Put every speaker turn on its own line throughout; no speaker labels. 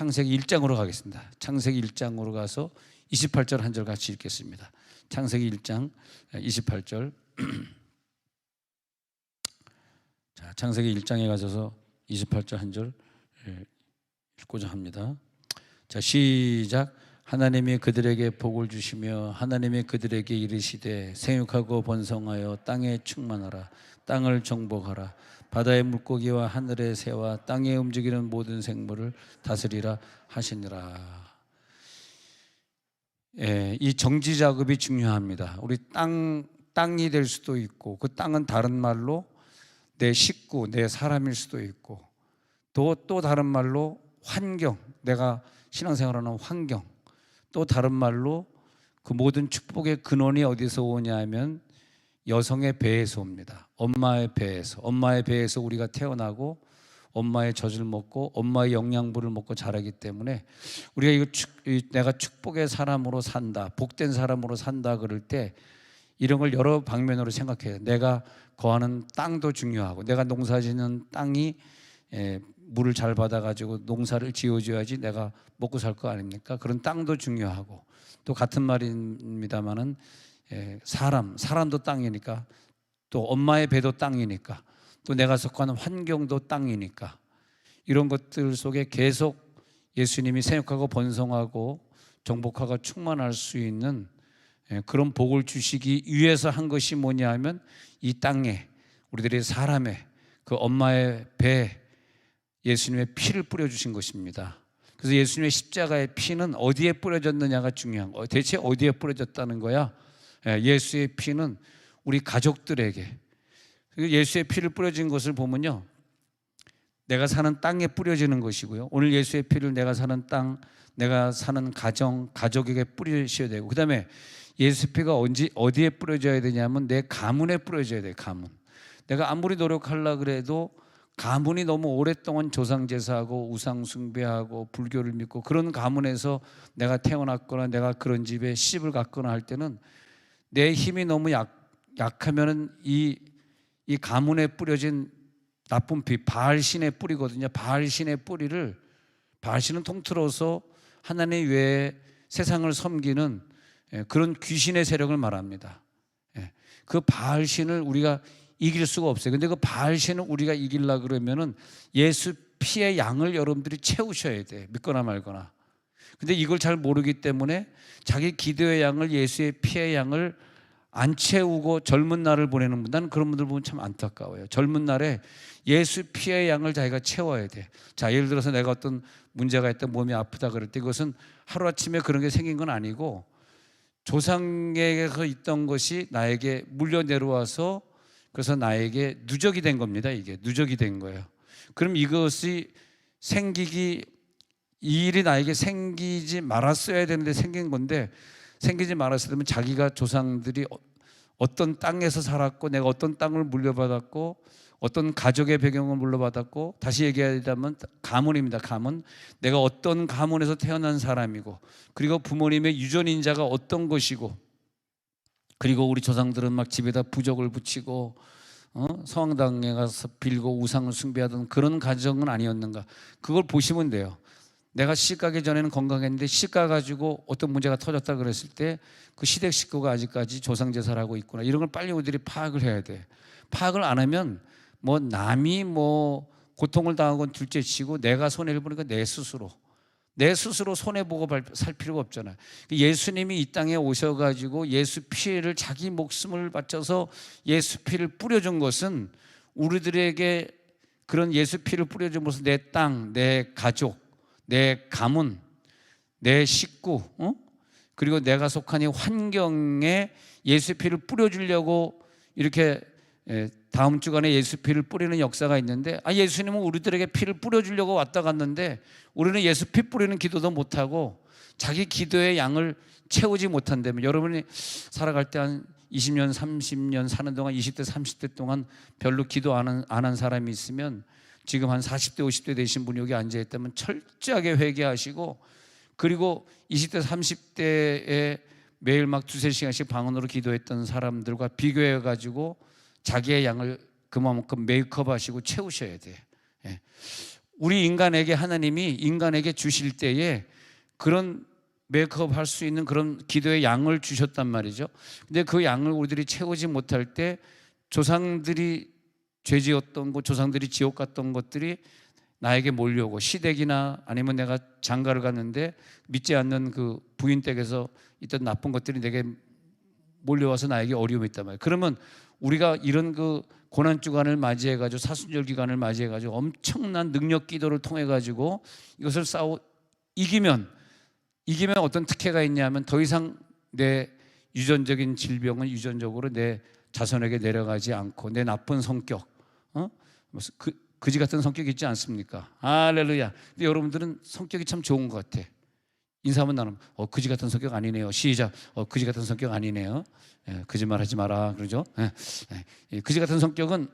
창세기 1장으로 가겠습니다. 창세기 1장으로 가서 28절 한 절 같이 읽겠습니다. 창세기 1장 28절. 자, 창세기 1장에 가셔서 28절 한 절 읽고자 합니다. 자, 시작. 하나님이 그들에게 복을 주시며 하나님이 그들에게 이르시되 생육하고 번성하여 땅에 충만하라. 땅을 정복하라. 바다의 물고기와 하늘의 새와 땅에 움직이는 모든 생물을 다스리라 하시니라. 이 정지 작업이 중요합니다. 우리 땅이 될 수도 있고, 그 땅은 다른 말로 내 식구, 내 사람일 수도 있고, 또 다른 말로 환경, 내가 신앙생활하는 환경, 또 다른 말로 그 모든 축복의 근원이 어디서 오냐 하면 여성의 배에서 옵니다. 엄마의 배에서 우리가 태어나고 엄마의 젖을 먹고 엄마의 영양분을 먹고 자라기 때문에 우리가 내가 축복의 사람으로 산다, 복된 사람으로 산다 그럴 때 이런 걸 여러 방면으로 생각해요. 내가 거하는 땅도 중요하고, 내가 농사짓는 땅이 물을 잘 받아가지고 농사를 지어줘야지 내가 먹고 살 거 아닙니까? 그런 땅도 중요하고, 또 같은 말입니다만은 사람도 땅이니까, 또 엄마의 배도 땅이니까, 또 내가 속하는 환경도 땅이니까, 이런 것들 속에 계속 예수님이 생육하고 번성하고 정복하고 충만할 수 있는 그런 복을 주시기 위해서 한 것이 뭐냐 하면 이 땅에 우리들의 사람의 그 엄마의 배 예수님의 피를 뿌려주신 것입니다. 그래서 예수님의 십자가의 피는 어디에 뿌려졌느냐가 중요한 거예요. 대체 어디에 뿌려졌다는 거야? 예수의 피는 우리 가족들에게, 예수의 피를 뿌려진 것을 보면요, 내가 사는 땅에 뿌려지는 것이고요, 오늘 예수의 피를 내가 사는 땅, 내가 사는 가족에게 뿌리셔야 되고, 그 다음에 예수 피가 어디에 뿌려져야 되냐면 내 가문에 뿌려져야 돼요. 가문. 내가 아무리 노력하려고 그래도 가문이 너무 오랫동안 조상제사하고 우상숭배하고 불교를 믿고 그런 가문에서 내가 태어났거나 내가 그런 집에 시집을 갔거나 할 때는 내 힘이 너무 약하면은 이 가문에 뿌려진 나쁜 피, 바알신의 뿌리거든요. 바알신의 뿌리를, 바알신은 통틀어서 하나님 외에 세상을 섬기는 그런 귀신의 세력을 말합니다. 그 바알신을 우리가 이길 수가 없어요. 근데 그 바알신을 우리가 이기려고 그러면은 예수 피의 양을 여러분들이 채우셔야 돼. 믿거나 말거나. 근데 이걸 잘 모르기 때문에 자기 기도의 양을, 예수의 피의 양을 안 채우고 젊은 날을 보내는 분, 나는 그런 분들 보면 참 안타까워요. 젊은 날에 예수 피의 양을 자기가 채워야 돼. 자, 예를 들어서 내가 어떤 문제가 있다, 몸이 아프다 그럴 때 그것은 하루아침에 그런 게 생긴 건 아니고 조상에게서 있던 것이 나에게 물려 내려와서 그래서 나에게 누적이 된 겁니다. 이게 누적이 된 거예요. 그럼 이것이 이 일이 나에게 생기지 말았어야 되는데 생긴 건데, 생기지 말았어야 되면 자기가 조상들이 어떤 땅에서 살았고, 내가 어떤 땅을 물려받았고, 어떤 가족의 배경을 물려받았고, 다시 얘기하자면 가문입니다. 가문. 내가 어떤 가문에서 태어난 사람이고, 그리고 부모님의 유전인자가 어떤 것이고, 그리고 우리 조상들은 막 집에다 부적을 붙이고 성당에 가서 빌고 우상을 숭배하던 그런 가정은 아니었는가, 그걸 보시면 돼요. 내가 시집가기 전에는 건강했는데 시집가 가지고 어떤 문제가 터졌다 그랬을 때 그 시댁 식구가 아직까지 조상제사를 하고 있구나, 이런 걸 빨리 우리들이 파악을 해야 돼. 파악을 안 하면 남이 고통을 당한 건 둘째치고 내가 손해를 보니까 내 스스로 손해보고 살 필요가 없잖아요. 예수님이 이 땅에 오셔가지고 예수 피를, 자기 목숨을 바쳐서 예수 피를 뿌려준 것은 우리들에게 그런 예수 피를 뿌려준 것은 내 땅, 내 가족, 내 가문, 내 식구, 그리고 내가 속한 이 환경에 예수 피를 뿌려주려고 이렇게 다음 주간에 예수 피를 뿌리는 역사가 있는데, 예수님은 우리들에게 피를 뿌려주려고 왔다 갔는데 우리는 예수 피 뿌리는 기도도 못하고 자기 기도의 양을 채우지 못한다면, 여러분이 살아갈 때 한 20년, 30년 사는 동안 20대, 30대 동안 별로 기도 안 한 사람이 있으면 지금 한 40대, 50대 되신 분이 여기 앉아있다면 철저하게 회개하시고, 그리고 20대, 30대에 매일 막 2-3시간씩 방언으로 기도했던 사람들과 비교해가지고 자기의 양을 그만큼 메이크업 하시고 채우셔야 돼. 우리 인간에게 하나님이 인간에게 주실 때에 그런 메이크업 할 수 있는 그런 기도의 양을 주셨단 말이죠. 근데 그 양을 우리들이 채우지 못할 때 조상들이 죄 지었던 것, 조상들이 지옥 갔던 것들이 나에게 몰려오고, 시댁이나 아니면 내가 장가를 갔는데 믿지 않는 그 부인 댁에서 있던 나쁜 것들이 내게 몰려와서 나에게 어려움이 있단 말이에요. 그러면 우리가 이런 그 고난 주간을 맞이해 가지고, 사순절 기간을 맞이해 가지고 엄청난 능력 기도를 통해 가지고 이것을 이기면 어떤 특혜가 있냐면 더 이상 내 유전적인 질병은 유전적으로 내 자손에게 내려가지 않고, 내 나쁜 성격, 그지 같은 성격 있지 않습니까? 할렐루야. 근데 여러분들은 성격이 참 좋은 것 같아. 인사하면 나는 그지 같은 성격 아니네요. 시작. 그지 같은 성격 아니네요. 예, 거짓말하지 마라 그러죠. 예, 그지 같은 성격은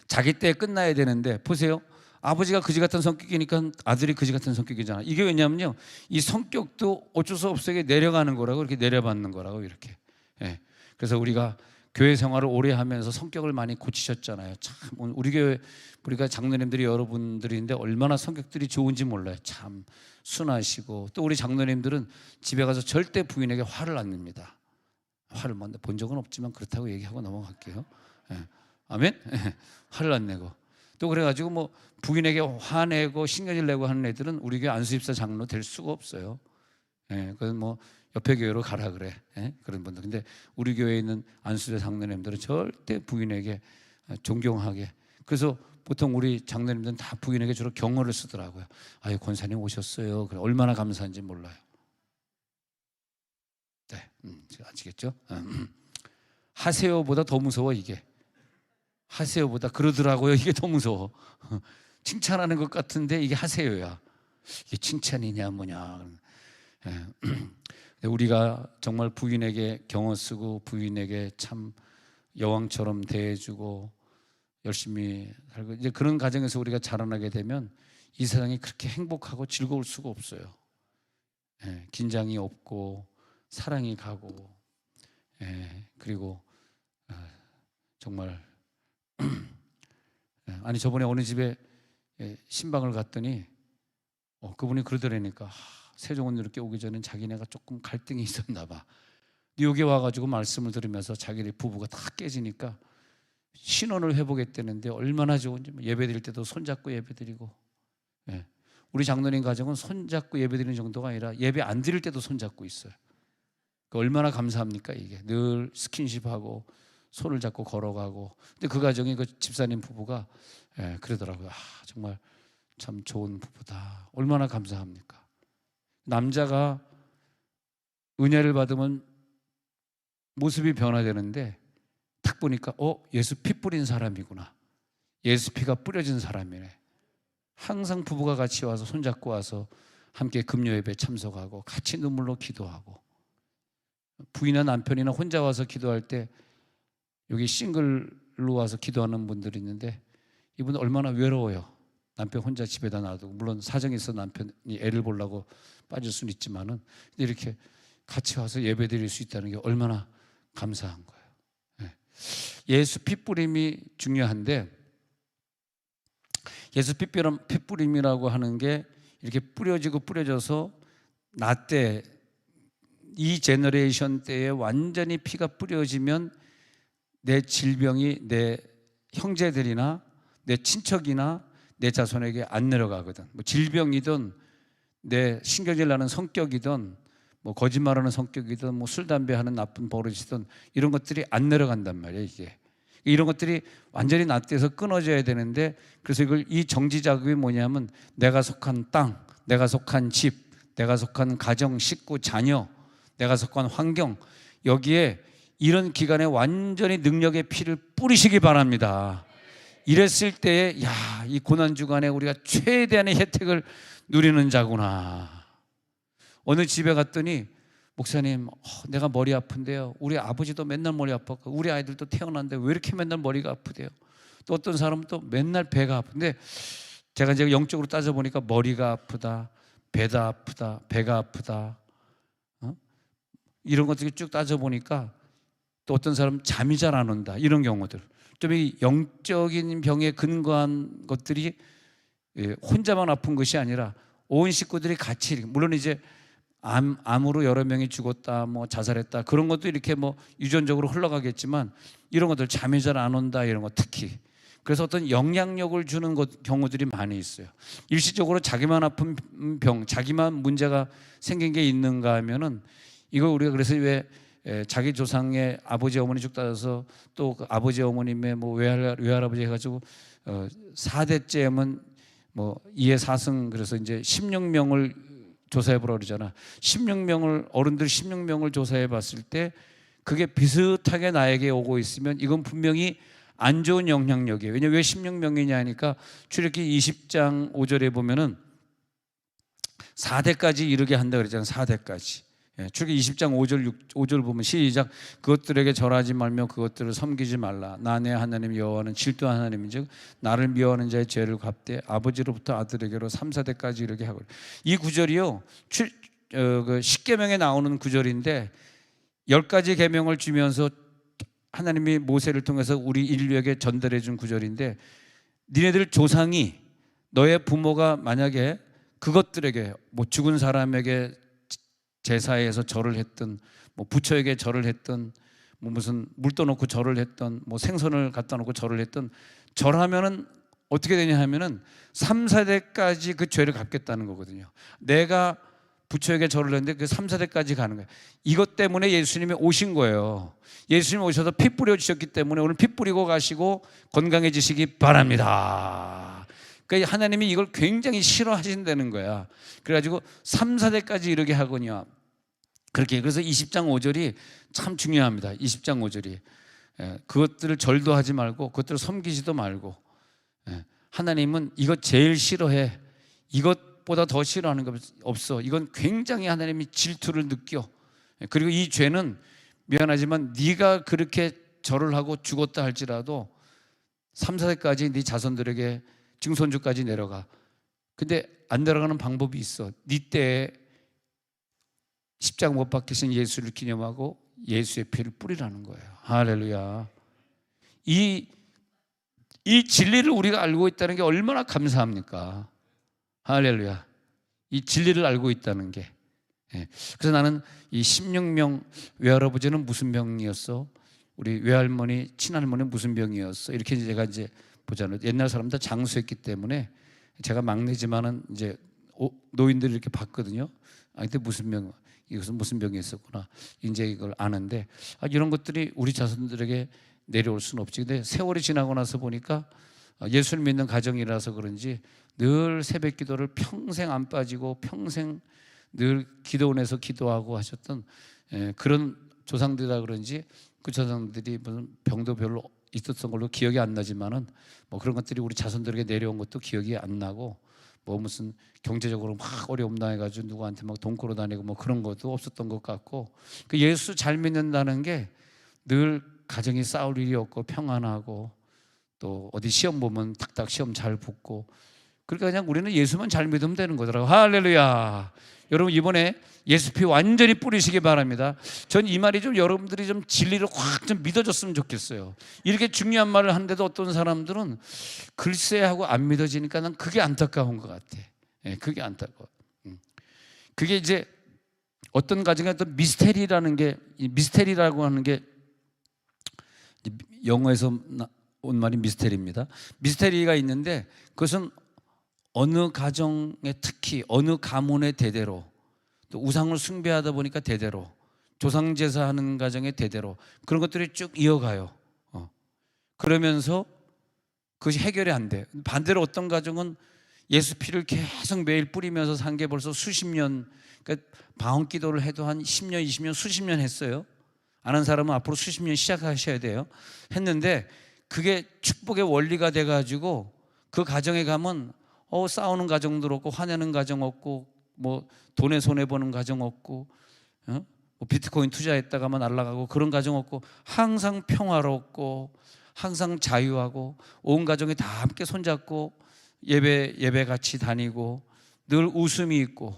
자기 때에 끝나야 되는데, 보세요. 아버지가 그지 같은 성격이니까 아들이 그지 같은 성격이잖아. 이게 왜냐면요, 이 성격도 어쩔 수 없이 내려가는 거라고, 이렇게 내려받는 거라고, 이렇게. 예. 그래서 우리가 교회 생활을 오래 하면서 성격을 많이 고치셨잖아요. 참 우리 교회, 우리가 장로님들이 여러분들인데 얼마나 성격들이 좋은지 몰라요. 참 순하시고, 또 우리 장로님들은 집에 가서 절대 부인에게 화를 안 냅니다. 화를 본 적은 없지만 그렇다고 얘기하고 넘어갈게요. 예. 아멘. 화를 안 내고, 또 그래가지고 뭐 부인에게 화내고 신경질 내고 하는 애들은 우리 교회 안수집사 장로 될 수가 없어요. 예, 그건 뭐 옆에 교회로 가라 그래. 예? 그런 분들. 근데 우리 교회에 있는 안수제 장로님들은 절대 부인에게 존경하게. 그래서 보통 우리 장로님들은 다 부인에게 주로 경어를 쓰더라고요. 아유, 권사님 오셨어요. 그래, 얼마나 감사한지 몰라요. 네, 아시겠죠? 하세요보다 더 무서워 이게. 하세요보다 그러더라고요. 이게 더 무서워. 칭찬하는 것 같은데 이게 하세요야. 이게 칭찬이냐 뭐냐. 우리가 정말 부인에게 경어 쓰고 부인에게 참 여왕처럼 대해주고 열심히 살고, 이제 그런 가정에서 우리가 자라나게 되면 이 세상이 그렇게 행복하고 즐거울 수가 없어요. 긴장이 없고 사랑이 가고, 그리고 정말 아니, 저번에 어느 집에 신방을 갔더니 그분이 그러더라니까, 세종원 이렇게 오기 전엔 자기네가 조금 갈등이 있었나 봐. 여기 와가지고 말씀을 들으면서 자기네 부부가 다 깨지니까 신혼을 회복했다는데 얼마나 좋은지, 예배드릴 때도 손잡고 예배드리고. 우리 장로님 가정은 손잡고 예배드리는 정도가 아니라 예배 안 드릴 때도 손잡고 있어요. 얼마나 감사합니까 이게. 늘 스킨십하고 손을 잡고 걸어가고. 근데 그 가정이, 그 집사님 부부가 그러더라고요. 정말 참 좋은 부부다. 얼마나 감사합니까. 남자가 은혜를 받으면 모습이 변화되는데 딱 보니까 예수 피 뿌린 사람이구나. 예수 피가 뿌려진 사람이네. 항상 부부가 같이 와서 손잡고 와서 함께 금요 예배 참석하고 같이 눈물로 기도하고, 부인이나 남편이나 혼자 와서 기도할 때 여기 싱글로 와서 기도하는 분들이 있는데 이분은 얼마나 외로워요. 남편 혼자 집에다 놔두고, 물론 사정이 있어 남편이 애를 보려고 빠질 수는 있지만은 이렇게 같이 와서 예배 드릴 수 있다는 게 얼마나 감사한 거예요. 예수 피 뿌림이 중요한데, 예수 피 뿌림이라고 하는 게 이렇게 뿌려지고 뿌려져서 나 때, 이 제너레이션 때에 완전히 피가 뿌려지면 내 질병이 내 형제들이나 내 친척이나 내 자손에게 안 내려가거든. 뭐 질병이든 내 신경질 나는 성격이든 뭐 거짓말하는 성격이든 뭐 술 담배 하는 나쁜 버릇이든 이런 것들이 안 내려간단 말이에요. 이게 이런 것들이 완전히 나 때에서 끊어져야 되는데, 그래서 이 정지 작업이 뭐냐면 내가 속한 땅, 내가 속한 집, 내가 속한 가정, 식구, 자녀, 내가 속한 환경, 여기에 이런 기간에 완전히 능력의 피를 뿌리시기 바랍니다. 이랬을 때에 이 고난 주간에 우리가 최대한의 혜택을 누리는 자구나. 어느 집에 갔더니 목사님, 내가 머리 아픈데요. 우리 아버지도 맨날 머리 아팠고 우리 아이들도 태어났는데 왜 이렇게 맨날 머리가 아프대요. 또 어떤 사람은 또 맨날 배가 아픈데, 제가 이제 영적으로 따져보니까 머리가 아프다, 배가 아프다, 배가 아프다, 이런 것들이 쭉 따져보니까 또 어떤 사람은 잠이 잘 안 온다, 이런 경우들. 좀 이 영적인 병에 근거한 것들이 혼자만 아픈 것이 아니라 온 식구들이 같이, 물론 이제 암으로 여러 명이 죽었다, 뭐 자살했다, 그런 것도 이렇게 뭐 유전적으로 흘러가겠지만 이런 것들, 잠이 잘 안 온다, 이런 거 특히. 그래서 어떤 영향력을 주는 경우들이 많이 있어요. 일시적으로 자기만 아픈 병, 자기만 문제가 생긴 게 있는가 하면은, 이거 우리가 그래서 왜 자기 조상의 아버지 어머니 죽다서 또 그 아버지 어머님의 뭐 외할아버지 해가지고 4대째면 뭐 2의 4승, 그래서 이제 16명을 조사해 보라 그러잖아. 16명을, 어른들 16명을 조사해 봤을 때 그게 비슷하게 나에게 오고 있으면 이건 분명히 안 좋은 영향력이에요. 왜냐면 왜 16명이냐 하니까 출애굽기 20장 5절에 보면은 4대까지 이르게 한다 그랬잖아요. 4대까지. 출애굽기 20장 5절 보면 시작. 그것들에게 절하지 말며 그것들을 섬기지 말라. 나 내 하나님 여호와는 질투한 하나님인즉 나를 미워하는 자의 죄를 갚되 아버지로부터 아들에게로 3, 4대까지 이르게 하고. 이 구절이요, 그 십계명에 나오는 구절인데 10가지 계명을 주면서 하나님이 모세를 통해서 우리 인류에게 전달해 준 구절인데, 니네들 조상이, 너의 부모가 만약에 그것들에게 뭐 죽은 사람에게 제사에서 절을 했든, 뭐 부처에게 절을 했든, 뭐 무슨 물 떠놓고 절을 했든, 뭐 생선을 갖다 놓고 절을 했든, 절하면은 어떻게 되냐 하면은 3, 4대까지 그 죄를 갚겠다는 거거든요. 내가 부처에게 절을 했는데 그 3, 4대까지 가는 거예요. 이것 때문에 예수님이 오신 거예요. 예수님이 오셔서 피 뿌려주셨기 때문에 오늘 피 뿌리고 가시고 건강해지시기 바랍니다. 그러니까 하나님이 이걸 굉장히 싫어하신다는 거야. 그래가지고 3, 4대까지 이르게 하거든요. 그렇게. 그래서 20장 5절이 참 중요합니다. 20장 5절이 그것들을 절도 하지 말고 그것들을 섬기지도 말고. 하나님은 이것 제일 싫어해. 이것보다 더 싫어하는 거 없어. 이건 굉장히 하나님이 질투를 느껴. 그리고 이 죄는 미안하지만 네가 그렇게 절을 하고 죽었다 할지라도 3, 4대까지 네 자손들에게 증손주까지 내려가. 근데 안 내려가는 방법이 있어. 네 때에 십자가 못 박히신 예수를 기념하고 예수의 피를 뿌리라는 거예요. 할렐루야. 이 진리를 우리가 알고 있다는 게 얼마나 감사합니까? 할렐루야. 이 진리를 알고 있다는 게. 그래서 나는 이 16명 외할아버지는 무슨 병이었어? 우리 외할머니, 친할머니는 무슨 병이었어? 이렇게 제가 이제 보잖아요. 옛날 사람들 장수했기 때문에 제가 막내지만은 이제 노인들 이렇게 봤거든요. 근데 무슨 병, 이것은 무슨 병이 있었구나. 이제 이걸 아는데, 이런 것들이 우리 자손들에게 내려올 수는 없지. 근데 세월이 지나고 나서 보니까 예수를 믿는 가정이라서 그런지 늘 새벽 기도를 평생 안 빠지고 평생 늘 기도원에서 기도하고 하셨던 그런 조상들이라 그런지 그 조상들이 무슨 병도 별로 있었던 걸로 기억이 안 나지만은 뭐 그런 것들이 우리 자손들에게 내려온 것도 기억이 안 나고, 뭐 무슨 경제적으로 막 어려움 당해가지고 누구한테 막 돈 끌어 다니고 뭐 그런 것도 없었던 것 같고, 그 예수 잘 믿는다는 게 늘 가정이 싸울 일이 없고 평안하고, 또 어디 시험 보면 탁탁 시험 잘 붙고, 그러니까 그냥 우리는 예수만 잘 믿으면 되는 거더라고요. 할렐루야. 여러분 이번에 예수 피 완전히 뿌리시기 바랍니다. 전 이 말이 좀 여러분들이 좀 진리를 확 좀 믿어줬으면 좋겠어요. 이렇게 중요한 말을 하는데도 어떤 사람들은 글쎄 하고 안 믿어지니까 난 그게 안타까운 것 같아. 그게 안타까워. 그게 이제 어떤 가정에 또 미스테리라는 게, 미스테리라고 하는 게 영어에서 온 말이 미스테리입니다. 미스테리가 있는데 그것은 어느 가정에, 특히 어느 가문의 대대로, 또 우상을 숭배하다 보니까 대대로, 조상제사하는 가정의 대대로 그런 것들이 쭉 이어가요. 그러면서 그것이 해결이 안 돼. 반대로 어떤 가정은 예수 피를 계속 매일 뿌리면서 산 게 벌써 수십 년, 그러니까 방언 기도를 해도 한 10년, 20년, 수십 년 했어요. 아는 사람은 앞으로 수십 년 시작하셔야 돼요. 했는데 그게 축복의 원리가 돼가지고 그 가정에 가면 싸우는 가정도 없고, 화내는 가정 없고, 뭐 돈에 손해 보는 가정 없고, 뭐 비트코인 투자했다가만 날아가고 그런 가정 없고, 항상 평화롭고 항상 자유하고 온 가정이 다 함께 손잡고 예배 같이 다니고 늘 웃음이 있고,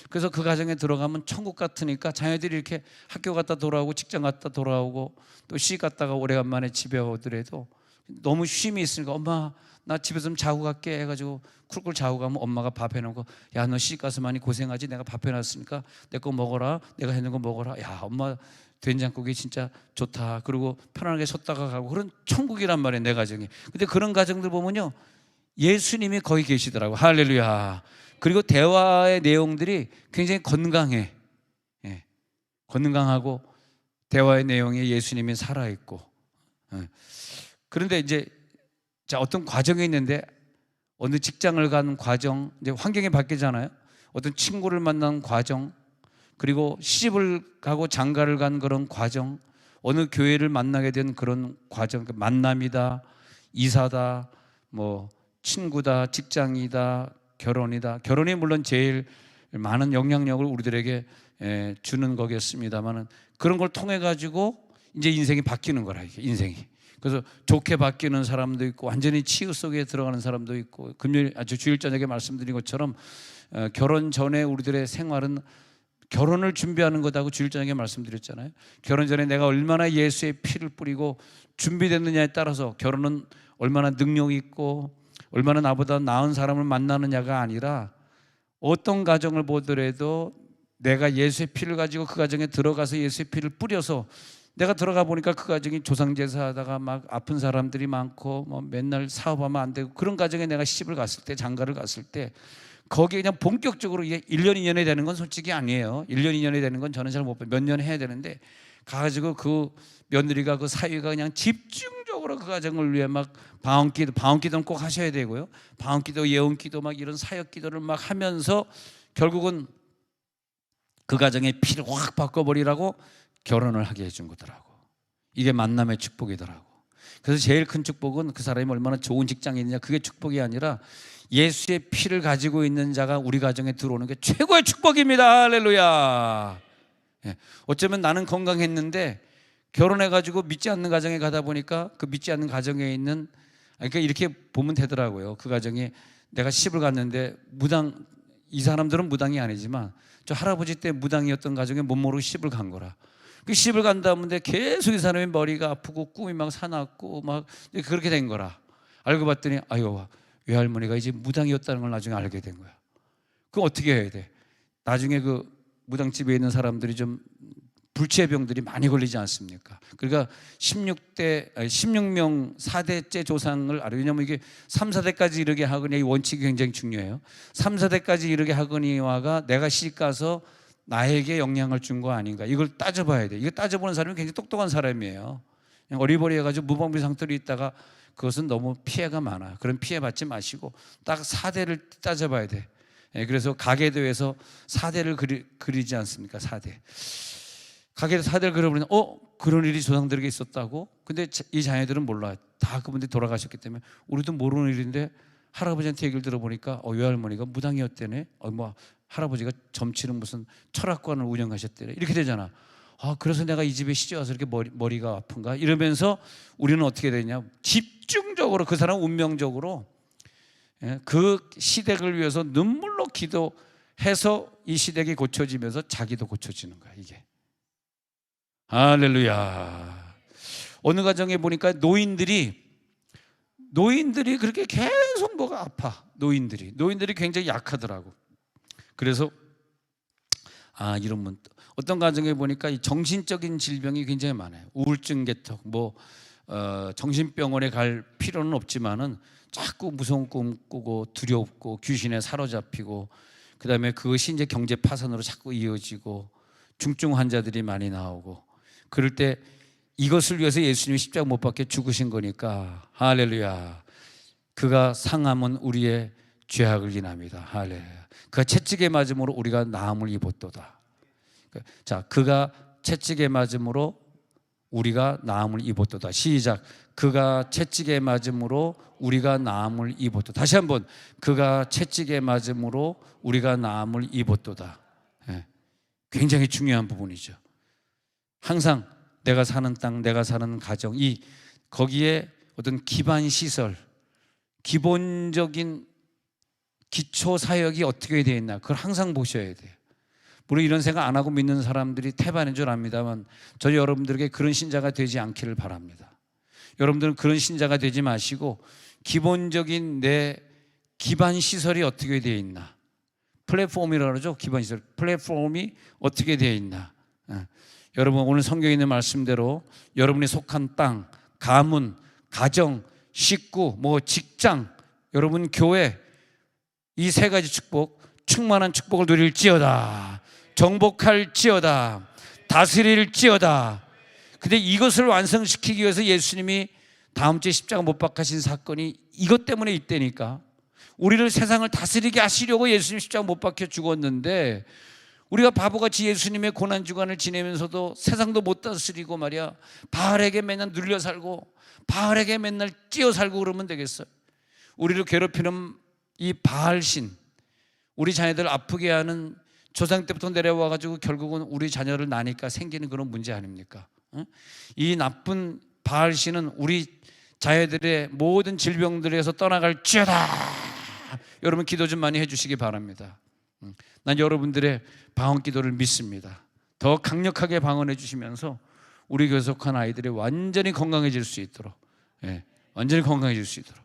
그래서 그 가정에 들어가면 천국 같으니까 자녀들이 이렇게 학교 갔다 돌아오고 직장 갔다 돌아오고 또 시집 갔다가 오래간만에 집에 오더라도 너무 쉼이 있으니까 엄마 나 집에서 좀 자고 갈게 해가지고 쿨쿨 자고 가면 엄마가 밥 해놓고 야 너 시집가서 많이 고생하지 내가 밥 해놨으니까 내 거 먹어라 내가 해놓은 거 먹어라 야 엄마 된장국이 진짜 좋다 그리고 편안하게 쉬었다가 가고 그런 천국이란 말이에요 내 가정이. 근데 그런 가정들 보면요 예수님이 거기 계시더라고. 할렐루야. 그리고 대화의 내용들이 굉장히 건강해. 예. 건강하고 대화의 내용에 예수님이 살아있고. 예. 그런데 이제 자 어떤 과정이 있는데 어느 직장을 가는 과정, 이제 환경이 바뀌잖아요. 어떤 친구를 만난 과정, 그리고 시집을 가고 장가를 간 그런 과정, 어느 교회를 만나게 된 그런 과정, 만남이다, 이사다, 뭐 친구다, 직장이다, 결혼이다. 결혼이 물론 제일 많은 영향력을 우리들에게 주는 거겠습니다만은 그런 걸 통해 가지고 이제 인생이 바뀌는 거라 이게 인생이. 그래서 좋게 바뀌는 사람도 있고 완전히 치유 속에 들어가는 사람도 있고 금요일 주일 저녁에 말씀드린 것처럼 결혼 전에 우리들의 생활은 결혼을 준비하는 거다고 주일 저녁에 말씀드렸잖아요. 결혼 전에 내가 얼마나 예수의 피를 뿌리고 준비됐느냐에 따라서 결혼은 얼마나 능력이 있고 얼마나 나보다 나은 사람을 만나느냐가 아니라 어떤 가정을 보더라도 내가 예수의 피를 가지고 그 가정에 들어가서 예수의 피를 뿌려서 내가 들어가 보니까 그 가정이 조상제사 하다가 막 아픈 사람들이 많고 뭐 맨날 사업하면 안 되고 그런 가정에 내가 시집을 갔을 때 장가를 갔을 때 거기에 그냥 본격적으로 이게 1년 2년이 되는 건 솔직히 아니에요. 1년 2년이 되는 건 저는 잘 못 봐요. 몇 년 해야 되는데 가가지고 그 며느리가 그 사위가 그냥 집중적으로 그 가정을 위해 막 방언기도는 꼭 하셔야 되고요. 방언기도, 예언기도 막 이런 사역기도를 막 하면서 결국은 그 가정의 피를 확 바꿔버리라고 결혼을 하게 해준 거더라고. 이게 만남의 축복이더라고. 그래서 제일 큰 축복은 그 사람이 얼마나 좋은 직장이냐 그게 축복이 아니라 예수의 피를 가지고 있는 자가 우리 가정에 들어오는 게 최고의 축복입니다. 할렐루야. 예. 어쩌면 나는 건강했는데 결혼해가지고 믿지 않는 가정에 가다 보니까 그 믿지 않는 가정에 있는 그러니까 이렇게 보면 되더라고요. 그 가정에 내가 시집을 갔는데 무당 이 사람들은 무당이 아니지만 저 할아버지 때 무당이었던 가정에 못 모르고 시집을 간 거라. 그 시집을 간다는데 계속 이 사람이 머리가 아프고 꿈이 막 사납고 막 그렇게 된 거라. 알고 봤더니 아유 외할머니가 이제 무당이었다는 걸 나중에 알게 된 거야. 그럼 어떻게 해야 돼? 나중에 그 무당집에 있는 사람들이 좀 불치병들이 많이 걸리지 않습니까? 그러니까 16명 4대째 조상을 알아요. 왜냐하면 이게 3, 4대까지 이르게 하거니 원칙이 굉장히 중요해요. 3, 4대까지 이르게 하거니와가 내가 시집가서 나에게 영향을 준 거 아닌가 이걸 따져봐야 돼. 이거 따져보는 사람이 굉장히 똑똑한 사람이에요. 그냥 어리버리해가지고 무방비 상태로 있다가 그것은 너무 피해가 많아. 그런 피해 받지 마시고 딱 4대를 따져봐야 돼. 그래서 가계도에서 4대를 그리지 않습니까? 4대. 가게에서 4대를 그려버리면 그런 일이 조상들에게 있었다고? 근데 이 자녀들은 몰라. 다 그분들이 돌아가셨기 때문에 우리도 모르는 일인데 할아버지한테 얘기를 들어보니까 외할머니가 무당이었대네. 뭐 할아버지가 점치는 무슨 철학관을 운영하셨대네. 이렇게 되잖아. 그래서 내가 이 집에 시집 와서 이렇게 머리가 아픈가? 이러면서 우리는 어떻게 되냐? 집중적으로 그 사람 운명적으로 그 시댁을 위해서 눈물로 기도해서 이 시댁이 고쳐지면서 자기도 고쳐지는 거야 이게. 할렐루야. 어느 가정에 보니까 노인들이 그렇게 계속 뭐가 아파. 노인들이 굉장히 약하더라고. 그래서 이런 어떤 가정에 보니까 이 정신적인 질병이 굉장히 많아요. 우울증 개통, 정신병원에 갈 필요는 없지만은 자꾸 무서운 꿈 꾸고 두렵고 귀신에 사로잡히고 그다음에 그것이 이제 경제 파산으로 자꾸 이어지고 중증 환자들이 많이 나오고 그럴 때 이것을 위해서 예수님이 십자가 못 박혀 죽으신 거니까 할렐루야. 그가 상함은 우리의 죄악을 인합니다. 할렐루야. 그가 채찍에 맞음으로 우리가 나음을 입었도다. 자, 그가 채찍에 맞음으로 우리가 나음을 입었도다. 시작. 그가 채찍에 맞음으로 우리가 나음을 입었도다. 다시 한번. 그가 채찍에 맞음으로 우리가 나음을 입었도다. 굉장히 중요한 부분이죠. 항상 내가 사는 땅, 내가 사는 가정, 거기에 어떤 기반 시설, 기본적인 기초 사역이 어떻게 되어 있나 그걸 항상 보셔야 돼요. 물론 이런 생각 안 하고 믿는 사람들이 태반인 줄 압니다만 저 여러분들에게 그런 신자가 되지 않기를 바랍니다. 여러분들은 그런 신자가 되지 마시고 기본적인 내 기반 시설이 어떻게 되어 있나, 플랫폼이라고 그러죠. 기반 시설, 플랫폼이 어떻게 되어 있나. 여러분 오늘 성경에 있는 말씀대로 여러분이 속한 땅, 가문, 가정, 식구, 직장, 여러분 교회, 이 세 가지 축복, 충만한 축복을 누릴지어다, 정복할지어다, 다스릴지어다. 근데 이것을 완성시키기 위해서 예수님이 다음 주에 십자가 못 박히신 사건이 이것 때문에 있다니까. 우리를 세상을 다스리게 하시려고 예수님 십자가 못 박혀 죽었는데, 우리가 바보같이 예수님의 고난주간을 지내면서도 세상도 못 다스리고 말이야, 바알에게 맨날 눌려 살고 바알에게 맨날 찌어 살고 그러면 되겠어요? 우리를 괴롭히는 이 바알신, 우리 자녀들 아프게 하는 조상 때부터 내려와가지고 결국은 우리 자녀를 낳으니까 생기는 그런 문제 아닙니까? 이 나쁜 바알신은 우리 자녀들의 모든 질병들에서 떠나갈지어다. 여러분 기도 좀 많이 해주시기 바랍니다. 난 여러분들의 방언 기도를 믿습니다. 더 강력하게 방언해 주시면서 우리 교회 속한 아이들이 완전히 건강해질 수 있도록, 완전히 건강해질 수 있도록,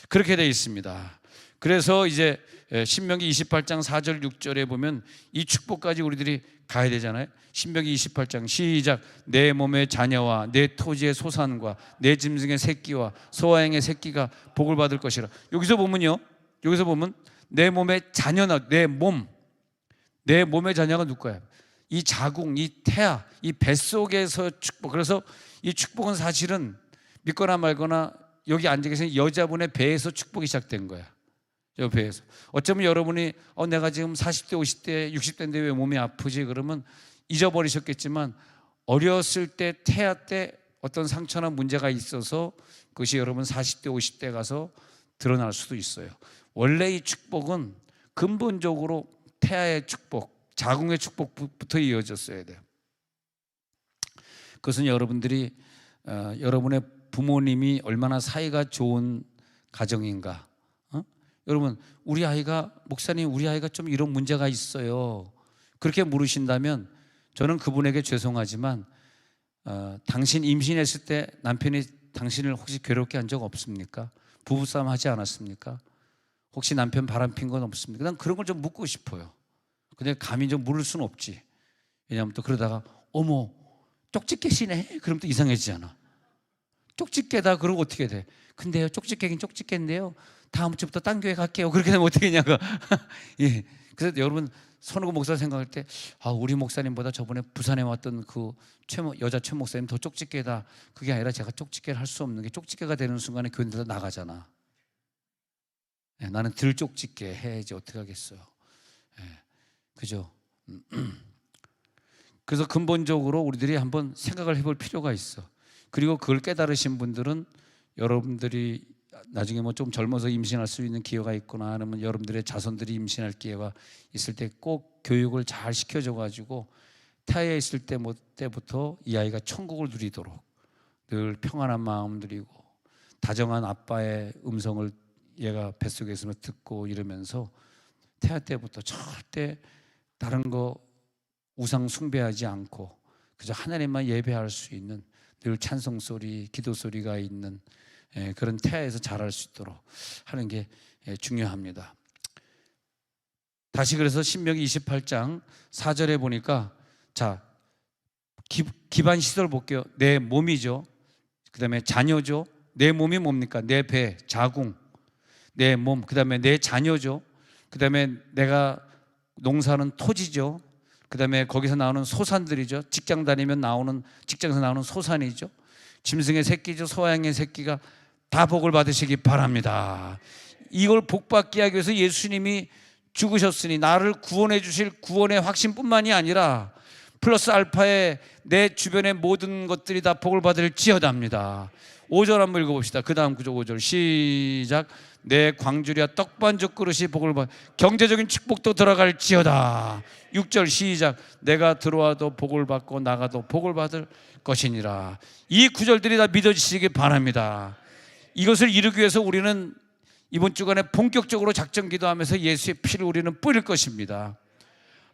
그렇게 되어 있습니다. 그래서 이제 신명기 28장 4절 6절에 보면 이 축복까지 우리들이 가야 되잖아요. 신명기 28장 시작. 내 몸의 자녀와 내 토지의 소산과 내 짐승의 새끼와 소아양의 새끼가 복을 받을 것이라. 여기서 보면 내 몸의 자녀나 내 몸의 자녀가 누구예요? 이 자궁, 이 태아, 이 뱃속에서 축복. 그래서 이 축복은 사실은 믿거나 말거나 여기 앉아 계신 여자분의 배에서 축복이 시작된 거야. 여 배에서. 어쩌면 여러분이 내가 지금 40대, 50대, 60대인데 왜 몸이 아프지? 그러면 잊어버리셨겠지만 어렸을 때 태아 때 어떤 상처나 문제가 있어서 그것이 여러분 40대, 50대 가서 드러날 수도 있어요. 원래 이 축복은 근본적으로 태아의 축복, 자궁의 축복부터 이어졌어야 돼요. 그것은 여러분들이 여러분의 부모님이 얼마나 사이가 좋은 가정인가. 여러분 목사님 우리 아이가 좀 이런 문제가 있어요, 그렇게 물으신다면 저는 그분에게 죄송하지만 당신 임신했을 때 남편이 당신을 혹시 괴롭게 한 적 없습니까? 부부싸움 하지 않았습니까? 혹시 남편 바람핀 건 없습니까? 난 그런 걸 좀 묻고 싶어요. 근데 감히 좀 물을 수는 없지. 왜냐하면 또 그러다가 어머 쪽집게시네 그럼 또 이상해지잖아. 쪽집게다 그러고 어떻게 돼? 근데요 쪽집게긴 쪽집게인데요 다음 주부터 딴 교회 갈게요. 그렇게 되면 어떻게 하냐고. 예. 그래서 여러분 선우구 목사 생각할 때 우리 목사님보다 저번에 부산에 왔던 그 여자 최 목사님 더 쪽집게다. 그게 아니라 제가 쪽집게를 할 수 없는 게 쪽집게가 되는 순간에 교회에서 나가잖아. 예, 나는 들 쪽집게 해야지 어떻게 하겠어요. 예, 그죠? 그래서 근본적으로 우리들이 한번 생각을 해볼 필요가 있어. 그리고 그걸 깨달으신 분들은 여러분들이 나중에 좀 젊어서 임신할 수 있는 기회가 있거나 아니면 여러분들의 자손들이 임신할 기회가 있을 때 꼭 교육을 잘 시켜줘가지고 태아에 있을 때부터 이 아이가 천국을 누리도록 늘 평안한 마음 누리고 다정한 아빠의 음성을 얘가 뱃속에서 듣고 이러면서 태아 때부터 절대 다른 거 우상 숭배하지 않고 그저 하나님만 예배할 수 있는 늘 찬송 소리, 기도 소리가 있는 그런 태아에서 자랄 수 있도록 하는 게 중요합니다. 다시 그래서 신명기 28장 4절에 보니까 자 기반 시설 볼게요. 내 몸이죠. 그 다음에 자녀죠. 내 몸이 뭡니까? 내 배, 자궁, 내 몸. 그 다음에 내 자녀죠. 그 다음에 내가 농사하는 토지죠. 그 다음에 거기서 나오는 소산들이죠. 직장에서 나오는 소산이죠. 짐승의 새끼죠. 소양의 새끼가 다 복을 받으시기 바랍니다. 이걸 복받게 하기 위해서 예수님이 죽으셨으니 나를 구원해 주실 구원의 확신뿐만이 아니라 플러스 알파에 내 주변의 모든 것들이 다 복을 받을지어다입니다. 5절 한번 읽어봅시다. 그 다음 구절 5절 시작. 내 광주리와 떡반죽 그릇이 복을 받 경제적인 축복도 들어갈지어다. 6절 시작. 내가 들어와도 복을 받고 나가도 복을 받을 것이니라. 이 구절들이 다 믿어지시기 바랍니다. 이것을 이루기 위해서 우리는 이번 주간에 본격적으로 작전 기도하면서 예수의 피를 우리는 뿌릴 것입니다.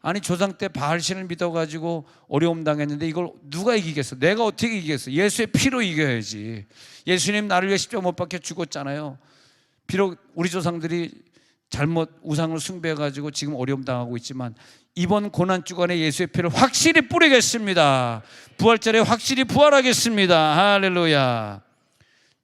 아니 조상 때 바알신을 믿어가지고 어려움 당했는데 이걸 누가 이기겠어? 내가 어떻게 이기겠어? 예수의 피로 이겨야지. 예수님 나를 위해 십자가 못 박혀 죽었잖아요. 비록 우리 조상들이 잘못 우상을 숭배해가지고 지금 어려움 당하고 있지만 이번 고난 주간에 예수의 피를 확실히 뿌리겠습니다. 부활절에 확실히 부활하겠습니다. 할렐루야.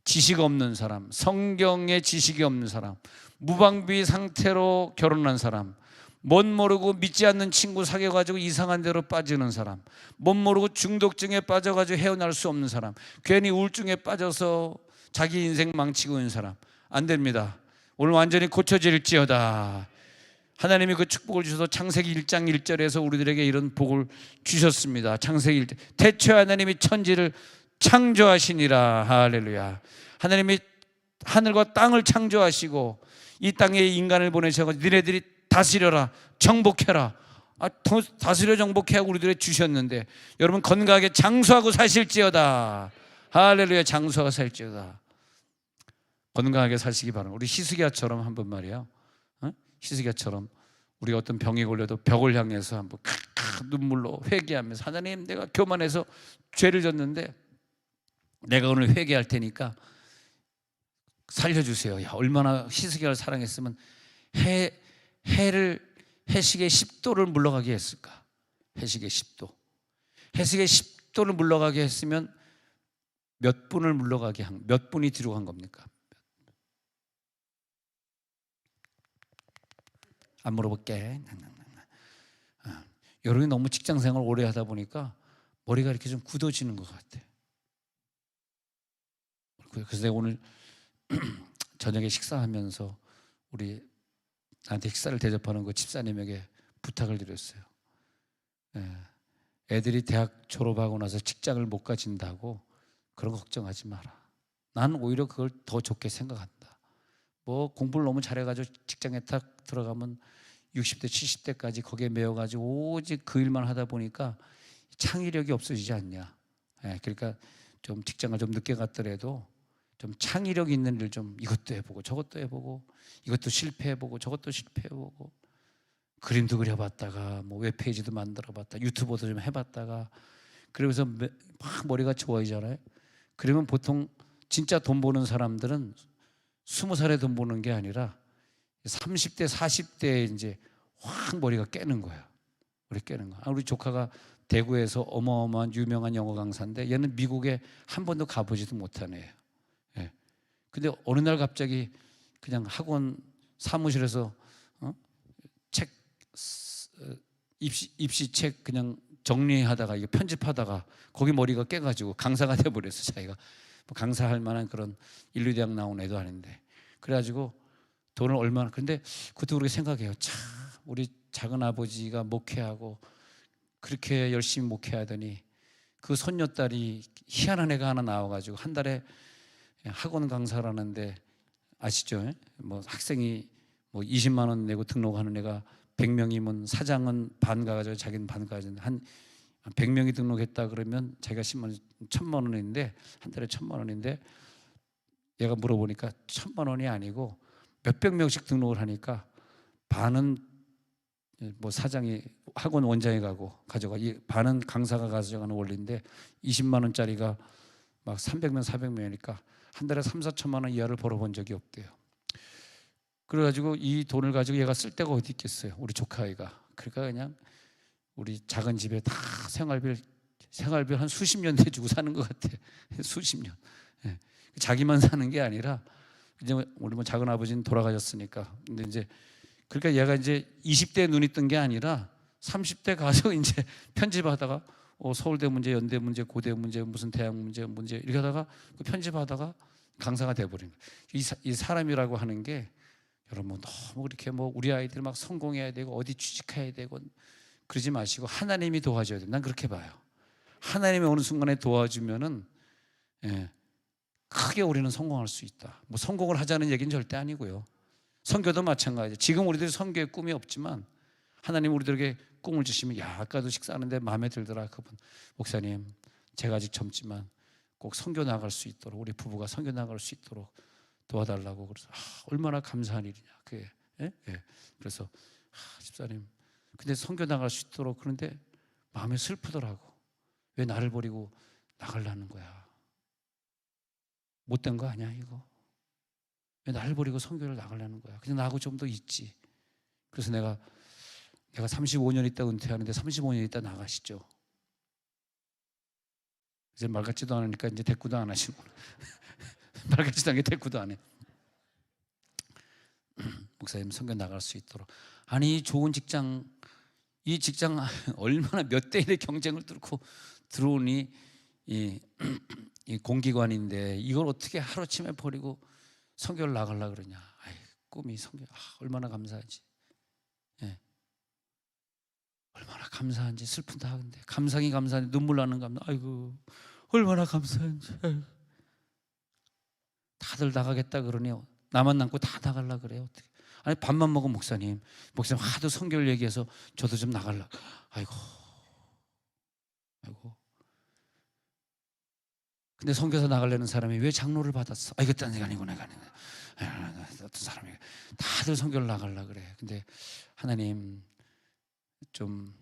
지식 없는 사람, 성경에 지식이 없는 사람, 무방비 상태로 결혼한 사람, 뭔 모르고 믿지 않는 친구 사귀어가지고 이상한 데로 빠지는 사람, 뭔 모르고 중독증에 빠져가지고 헤어날 수 없는 사람, 괜히 우울증에 빠져서 자기 인생 망치고 있는 사람, 안 됩니다. 오늘 완전히 고쳐질지어다. 하나님이 그 축복을 주셔서 창세기 1장 1절에서 우리들에게 이런 복을 주셨습니다. 창세기 1절, 태초에 하나님이 천지를 창조하시니라. 할렐루야. 하나님이 하늘과 땅을 창조하시고 이 땅에 인간을 보내셔서 니네들이 다스려라, 정복해라. 다스려 정복해 우리들에 주셨는데 여러분 건강하게 장수하고 사실지어다. 할렐루야. 장수하고 살지어다. 건강하게 사시기 바랍니다. 우리 히스기야처럼 한번 말이에요. 히스기야처럼 우리가 어떤 병이 걸려도 벽을 향해서 한번 눈물로 회개하면서 하나님 내가 교만해서 죄를 졌는데 내가 오늘 회개할 테니까 살려주세요. 야, 얼마나 히스기야를 사랑했으면 해식의 10도를 물러가게 했을까. 해식의 10도. 해식의 10도를 물러가게 했으면 몇 분을 물러가게 몇 분이 뒤로 간 겁니까? 안 물어볼게. 여러분이 너무 직장생활 오래 하다 보니까 머리가 이렇게 좀 굳어지는 것 같아. 그래서 내가 오늘 저녁에 식사하면서 우리 나한테 식사를 대접하는 그 집사님에게 부탁을 드렸어요. 애들이 대학 졸업하고 나서 직장을 못 가진다고 그런 거 걱정하지 마라. 난 오히려 그걸 더 좋게 생각한다. 뭐 공부를 너무 잘해가지고 직장에 딱 들어가면 60대 70대까지 거기에 매여가지고 오직 그 일만 하다 보니까 창의력이 없어지지 않냐. 그러니까 좀 직장을 좀 늦게 갔더라도 좀 창의력 있는 일 좀 이것도 해보고 저것도 해보고 이것도 실패해보고 저것도 실패해보고 그림도 그려봤다가 뭐 웹페이지도 만들어봤다 유튜버도 좀 해봤다가 그러면서 막 머리가 좋아지잖아요. 그러면 보통 진짜 돈 버는 사람들은 20살에 돈 버는 게 아니라 30대 40대에 이제 확 머리가 깨는 거예요. 우리 깨는 거. 우리 조카가 대구에서 어마어마한 유명한 영어 강사인데 얘는 미국에 한 번도 가보지도 못한 애예요. 근데 어느 날 갑자기 그냥 학원 사무실에서 책 입시 책 그냥 정리하다가 이게 편집하다가 거기 머리가 깨가지고 강사가 돼버렸어. 자기가 뭐 강사할 만한 그런 인류대학 나온 애도 아닌데 그래가지고 돈을 얼마나 근데 그것도 우리가 생각해요. 참 우리 작은 아버지가 목회하고 그렇게 열심히 목회하더니 그 손녀딸이 희한한 애가 하나 나와가지고 한 달에 학원 강사라는데 아시죠? 뭐 학생이 뭐 20만 원 내고 등록하는 애가 100명이면 사장은 반 가가지고 자기는 반 가가지고 한 100명이 등록했다 그러면 자기가 10만 원, 1000만 원인데 한 달에 1000만 원인데 얘가 물어보니까 1000만 원이 아니고 몇백 명씩 등록을 하니까 반은 뭐 사장이 학원 원장이 가져가 반은 강사가 가져가는 원리인데 20만 원짜리가 막 300명 400명이니까 한 달에 3, 4천만 원 이하를 벌어본 적이 없대요. 그래가지고 이 돈을 가지고 얘가 쓸 데가 어디 있겠어요. 우리 조카 아이가. 그러니까 그냥 우리 작은 집에 다 생활비 한 수십 년 내주고 사는 것 같아. 수십 년. 자기만 사는 게 아니라 이제 우리 뭐 작은 아버지는 돌아가셨으니까. 근데 이제 그러니까 얘가 이제 20대에 눈이 뜬 게 아니라 30대 가서 이제 편집하다가 서울대 문제, 연대 문제, 고대 문제, 무슨 대학 문제 이렇게 하다가 그 편집하다가 강사가 돼버린 거예요. 이 사람이라고 하는 게 여러분 너무 그렇게 뭐 우리 아이들 막 성공해야 되고 어디 취직해야 되고 그러지 마시고 하나님이 도와줘야 돼요. 난 그렇게 봐요. 하나님이 어느 순간에 도와주면은 크게 우리는 성공할 수 있다. 뭐 성공을 하자는 얘기는 절대 아니고요. 선교도 마찬가지예요. 지금 우리들이 선교의 꿈이 없지만 하나님 우리들에게 꿈을 주시면 야 아까도 식사하는데 마음에 들더라. 그분 목사님 제가 아직 젊지만 꼭 선교 나갈 수 있도록 우리 부부가 선교 나갈 수 있도록 도와달라고 그래서 얼마나 감사한 일이냐 그게. 그래서 집사님 근데 선교 나갈 수 있도록. 그런데 마음이 슬프더라고. 왜 나를 버리고 나가려는 거야? 못된 거 아니야 이거? 왜 나를 버리고 선교를 나가려는 거야? 그냥 나하고 좀 더 있지. 그래서 내가 35년 있다 은퇴하는데 35년 있다 나가시죠. 이제 말 같지도 않으니까 이제 대꾸도 안 하시고 말 같지도 않게 대꾸도 안 해. 목사님 선교 나갈 수 있도록. 아니 좋은 직장, 이 직장 얼마나 몇 대 1의 경쟁을 뚫고 들어오니 이 공기관인데 이걸 어떻게 하루아침에 버리고 선교를 나가려고 그러냐. 아이, 꿈이 선교. 얼마나 감사하지. 예. 얼마나 감사한지. 슬픈다 근데 감상이 감사한데 눈물 나는 감사. 아이고 얼마나 감사한지. 아이고. 다들 나가겠다 그러니 나만 남고 다 나가려고 그래요. 어떻게? 아니 밥만 먹은 목사님 하도 선교를 얘기해서 저도 좀 나가려고. 아이고. 근데 선교사 나가려는 사람이 왜 장로를 받았어? 이거 딴 얘기 아니고 내가 어떤 사람이 다들 선교를 나가려고 그래. 근데 하나님 좀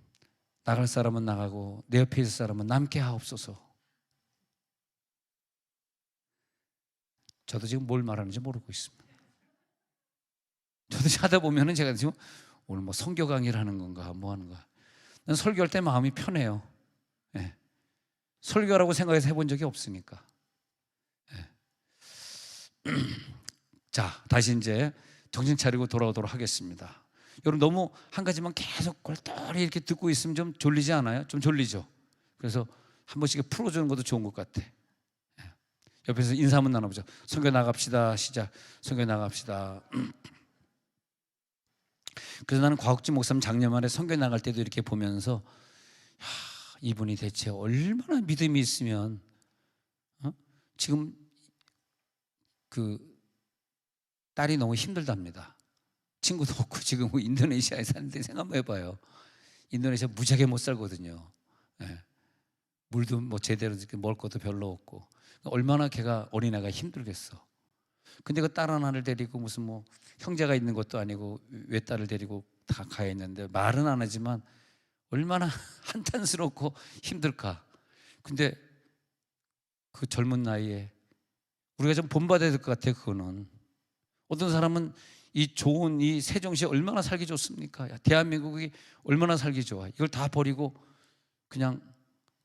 나갈 사람은 나가고 내 옆에 있을 사람은 남게 하옵소서. 저도 지금 뭘 말하는지 모르고 있습니다. 저도 하다 보면은 제가 지금 오늘 뭐 선교 강의를 하는 건가 뭐 하는 거야. 난 설교할 때 마음이 편해요. 예. 설교라고 생각해서 해본 적이 없으니까. 예. 자, 다시 이제 정신 차리고 돌아오도록 하겠습니다. 여러분 너무 한 가지만 계속 골똘히 이렇게 듣고 있으면 좀 졸리지 않아요? 좀 졸리죠? 그래서 한 번씩 풀어주는 것도 좋은 것 같아. 예. 옆에서 인사 한번 나눠보자. 선교 나갑시다. 시작. 선교 나갑시다. 그래서 나는 곽욱진 목사님 작년 말에 선교 나갈 때도 이렇게 보면서 이분이 대체 얼마나 믿음이 있으면 지금 그 딸이 너무 힘들답니다. 친구도 없고 지금 인도네시아에 사는데 생각 한번 해봐요. 인도네시아 무지하게 못 살거든요. 예. 물도 뭐 제대로 먹을 것도 별로 없고 얼마나 걔가 어린애가 힘들겠어. 근데 그 딸 하나를 데리고 무슨 뭐 형제가 있는 것도 아니고 외딸을 데리고 다 가야 했는데 말은 안 하지만 얼마나 한탄스럽고 힘들까. 근데 그 젊은 나이에 우리가 좀 본받아야 될 것 같아요. 그거는 어떤 사람은 이 좋은 이 세종시 얼마나 살기 좋습니까? 대한민국이 얼마나 살기 좋아. 이걸 다 버리고 그냥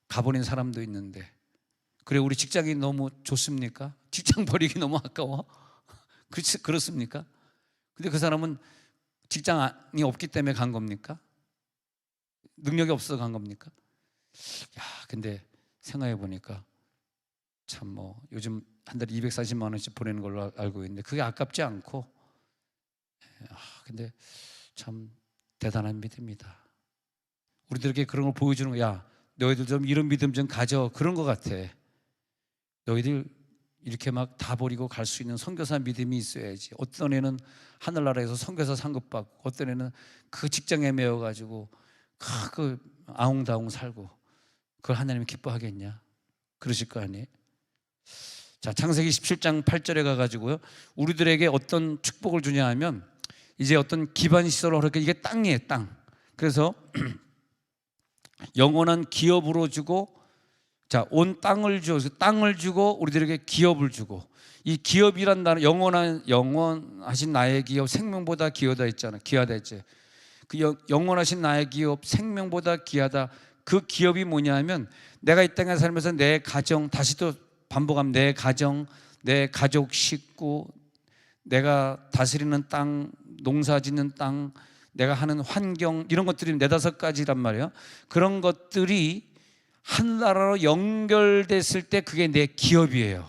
가버린 사람도 있는데 그래 우리 직장이 너무 좋습니까? 직장 버리기 너무 아까워? 그렇습니까? 근데 그 사람은 직장이 없기 때문에 간 겁니까? 능력이 없어서 간 겁니까? 야, 근데 생각해 보니까 참 뭐 요즘 한 달에 240만 원씩 보내는 걸로 알고 있는데 그게 아깝지 않고 근데 참 대단한 믿음이다. 우리들에게 그런 걸 보여주는 거야. 너희들 좀 이런 믿음 좀 가져. 그런 것 같아. 너희들 이렇게 막 다 버리고 갈 수 있는 선교사 믿음이 있어야지. 어떤 애는 하늘나라에서 선교사 상급받고 어떤 애는 그 직장에 매여가지고 그 아웅다웅 살고 그걸 하나님이 기뻐하겠냐? 그러실 거 아니에요? 자, 창세기 17장 8절에 가가지고요 우리들에게 어떤 축복을 주냐 하면 이제 어떤 기반 시설을 그렇게 이게 땅이에요. 땅. 그래서 영원한 기업으로 주고 자, 온 땅을 주고 우리들에게 기업을 주고 이 기업이란 단어 영원하신 나의 기업 생명보다 귀하다 했잖아. 귀하다 했지. 그 영원하신 나의 기업 생명보다 귀하다. 그 기업이 뭐냐면 내가 이 땅에 살면서 내 가정 다시 또 반복하면 내 가정, 내 가족 식구, 내가 다스리는 땅, 농사 짓는 땅, 내가 하는 환경 이런 것들이 4-5가지란 말이에요. 그런 것들이 하늘나라로 연결됐을 때 그게 내 기업이에요.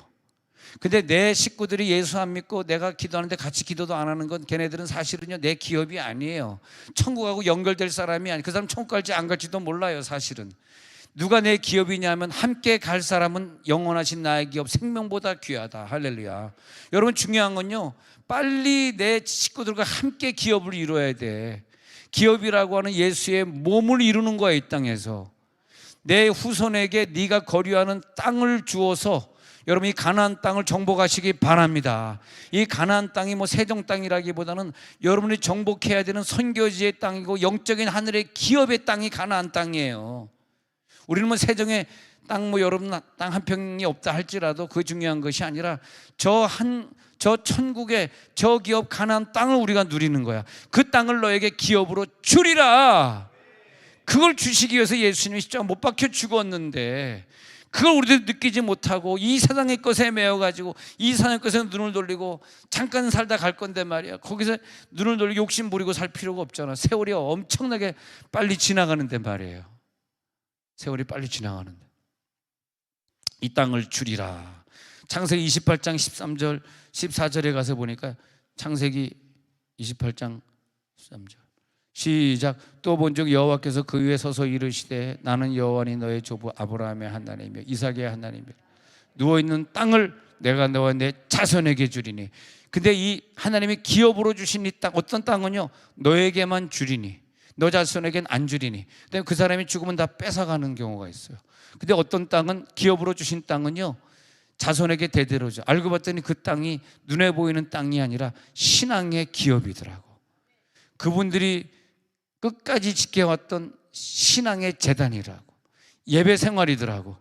근데 내 식구들이 예수 안 믿고 내가 기도하는데 같이 기도도 안 하는 건 걔네들은 사실은요 내 기업이 아니에요. 천국하고 연결될 사람이 아니에요. 그 사람 천국 갈지 안 갈지도 몰라요. 사실은 누가 내 기업이냐면 함께 갈 사람은 영원하신 나의 기업 생명보다 귀하다. 할렐루야. 여러분 중요한 건요 빨리 내 식구들과 함께 기업을 이루어야 돼. 기업이라고 하는 예수의 몸을 이루는 거야. 이 땅에서 내 후손에게 네가 거류하는 땅을 주어서 여러분 이 가나안 땅을 정복하시기 바랍니다. 이 가나안 땅이 뭐 세종 땅이라기보다는 여러분이 정복해야 되는 선교지의 땅이고 영적인 하늘의 기업의 땅이 가나안 땅이에요. 우리는 뭐 세종의 땅 뭐 여러분 땅 한 평이 없다 할지라도 그게 중요한 것이 아니라 저 천국의 저 기업 가나안 땅을 우리가 누리는 거야. 그 땅을 너에게 기업으로 주리라. 그걸 주시기 위해서 예수님이 십자가 못 박혀 죽었는데 그걸 우리도 느끼지 못하고 이 세상의 것에 매여가지고 이 세상의 것에 눈을 돌리고 잠깐 살다 갈 건데 말이야. 거기서 눈을 돌리고 욕심 부리고 살 필요가 없잖아. 세월이 엄청나게 빨리 지나가는데 말이에요. 세월이 빨리 지나가는데 이 땅을 주리라. 창세기 28장 13절 14절에 가서 보니까 창세기 28장 13절 시작. 또 본즉 여호와께서 그 위에 서서 이르시되 나는 여호와니 너의 조부 아브라함의 하나님이며 이삭의 하나님이며 누워있는 땅을 내가 너와 내 자손에게 주리니. 근데 이 하나님이 기업으로 주신 이 땅, 어떤 땅은요 너에게만 주리니 너 자손에겐 안 주리니. 근데 그 사람이 죽으면 다 뺏어가는 경우가 있어요. 근데 어떤 땅은 기업으로 주신 땅은요 자손에게 대대로 줘. 알고 봤더니 그 땅이 눈에 보이는 땅이 아니라 신앙의 기업이더라고. 그분들이 끝까지 지켜왔던 신앙의 재단이라고, 예배 생활이더라고.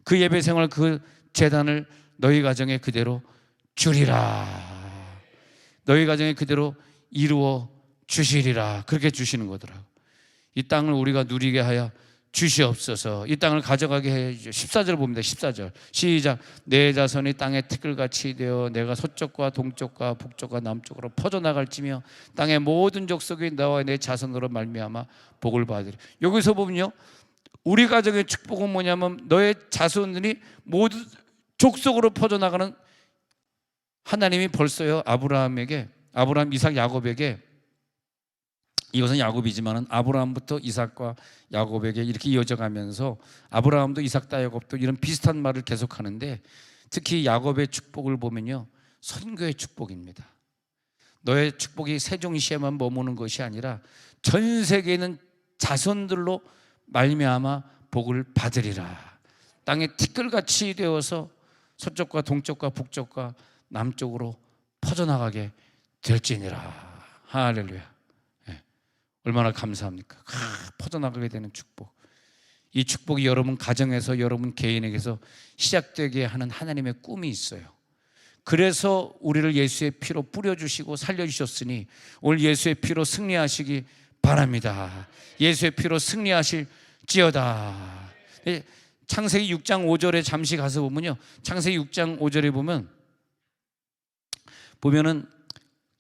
그 예배 생활, 그 재단을 너희 가정에 그대로 주리라. 너희 가정에 그대로 이루어 주시리라. 그렇게 주시는 거더라고. 이 땅을 우리가 누리게 하여 주시옵소서. 이 땅을 가져가게 해 주시옵소서. 14절 봅니다. 14절 시작. 내 자손이 땅의 티끌같이 되어 내가 서쪽과 동쪽과 북쪽과 남쪽으로 퍼져나갈지며 땅의 모든 족속이 너와 내 자손으로 말미암아 복을 받으리. 여기서 보면요 우리 가정의 축복은 뭐냐면 너의 자손들이 모두 족속으로 퍼져나가는 하나님이 벌써요 아브라함, 이삭, 야곱에게, 이것은 야곱이지만은 아브라함부터 이삭과 야곱에게 이렇게 이어져 가면서 아브라함도 이삭도 야곱도 이런 비슷한 말을 계속하는데 특히 야곱의 축복을 보면요 선교의 축복입니다. 너의 축복이 세종시에만 머무는 것이 아니라 전 세계에 있는 자손들로 말미암아 복을 받으리라. 땅에 티끌같이 되어서 서쪽과 동쪽과 북쪽과 남쪽으로 퍼져나가게 될지니라. 할렐루야. 얼마나 감사합니까? 퍼져나가게 되는 축복. 이 축복이 여러분 가정에서 여러분 개인에게서 시작되게 하는 하나님의 꿈이 있어요. 그래서 우리를 예수의 피로 뿌려주시고 살려주셨으니 오늘 예수의 피로 승리하시기 바랍니다. 예수의 피로 승리하실지어다. 창세기 6장 5절에 잠시 가서 보면요 창세기 6장 5절에 보면은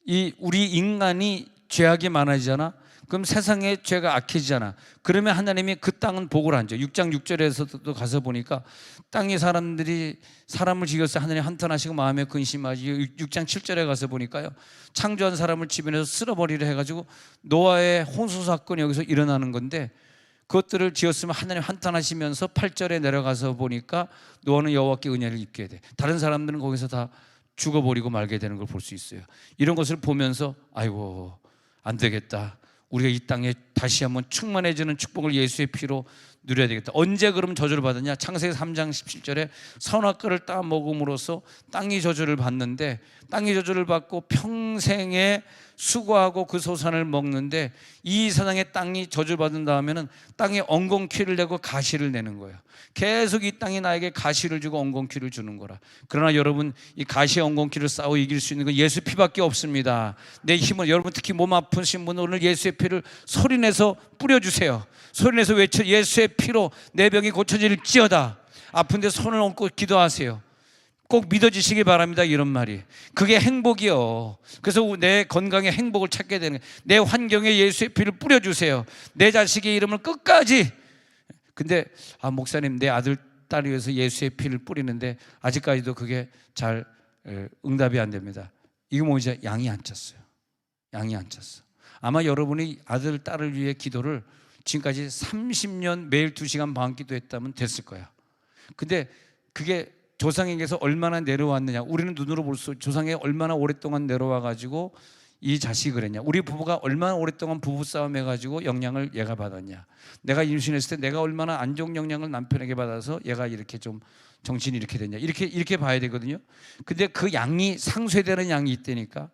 이 우리 인간이 죄악이 많아지잖아. 그럼 세상에 죄가 악해지잖아. 그러면 하나님이 그 땅은 복을 안 줘. 6장 6절에서도 가서 보니까 땅의 사람들이 사람을 죽였을 때 하나님 한탄하시고 마음에 근심하지. 6장 7절에 가서 보니까요 창조한 사람을 지변에서 쓸어버리려 해가지고 노아의 홍수 사건이 여기서 일어나는 건데 그것들을 지었으면 하나님 한탄하시면서 8절에 내려가서 보니까 노아는 여호와께 은혜를 입게 돼. 다른 사람들은 거기서 다 죽어버리고 말게 되는 걸 볼 수 있어요. 이런 것을 보면서 아이고 안 되겠다. 우리가 이 땅에 다시 한번 충만해지는 축복을 예수의 피로 누려야 되겠다. 언제 그럼 저주를 받았냐? 창세기 3장 17절에 선악과를 따 먹음으로써 땅이 저주를 받는데 땅이 저주를 받고 평생에 수고하고 그 소산을 먹는데 이 세상의 땅이 저주받은 다음에는 땅에 엉겅퀴를 내고 가시를 내는 거예요. 계속 이 땅이 나에게 가시를 주고 엉겅퀴를 주는 거라. 그러나 여러분 이 가시 엉겅퀴를 싸워 이길 수 있는 건 예수 피밖에 없습니다. 내 힘은 여러분 특히 몸 아프신 분은 오늘 예수의 피를 소리내서 뿌려주세요. 소리내서 외쳐 예수의 피로 내 병이 고쳐질지어다. 아픈데 손을 얹고 기도하세요. 꼭 믿어지시기 바랍니다. 이런 말이 그게 행복이요. 그래서 내 건강에 행복을 찾게 되는 거예요. 내 환경에 예수의 피를 뿌려주세요. 내 자식의 이름을 끝까지. 근데 목사님 내 아들 딸을 위해서 예수의 피를 뿌리는데 아직까지도 그게 잘 응답이 안 됩니다. 이거 뭐지? 양이 안 찼어요. 양이 안 찼어. 아마 여러분이 아들 딸을 위해 기도를 지금까지 30년 매일 2시간 반 기도했다면 됐을 거야. 근데 그게 조상에게서 얼마나 내려왔느냐. 우리는 눈으로 볼 수 조상에 얼마나 오랫동안 내려와가지고 이 자식을 했냐. 우리 부부가 얼마나 오랫동안 부부싸움 해가지고 영향을 얘가 받았냐. 내가 임신했을 때 내가 얼마나 안 좋은 영향을 남편에게 받아서 얘가 이렇게 좀 정신이 이렇게 됐냐, 이렇게 봐야 되거든요. 근데 그 양이 상쇄되는 양이 있다니까.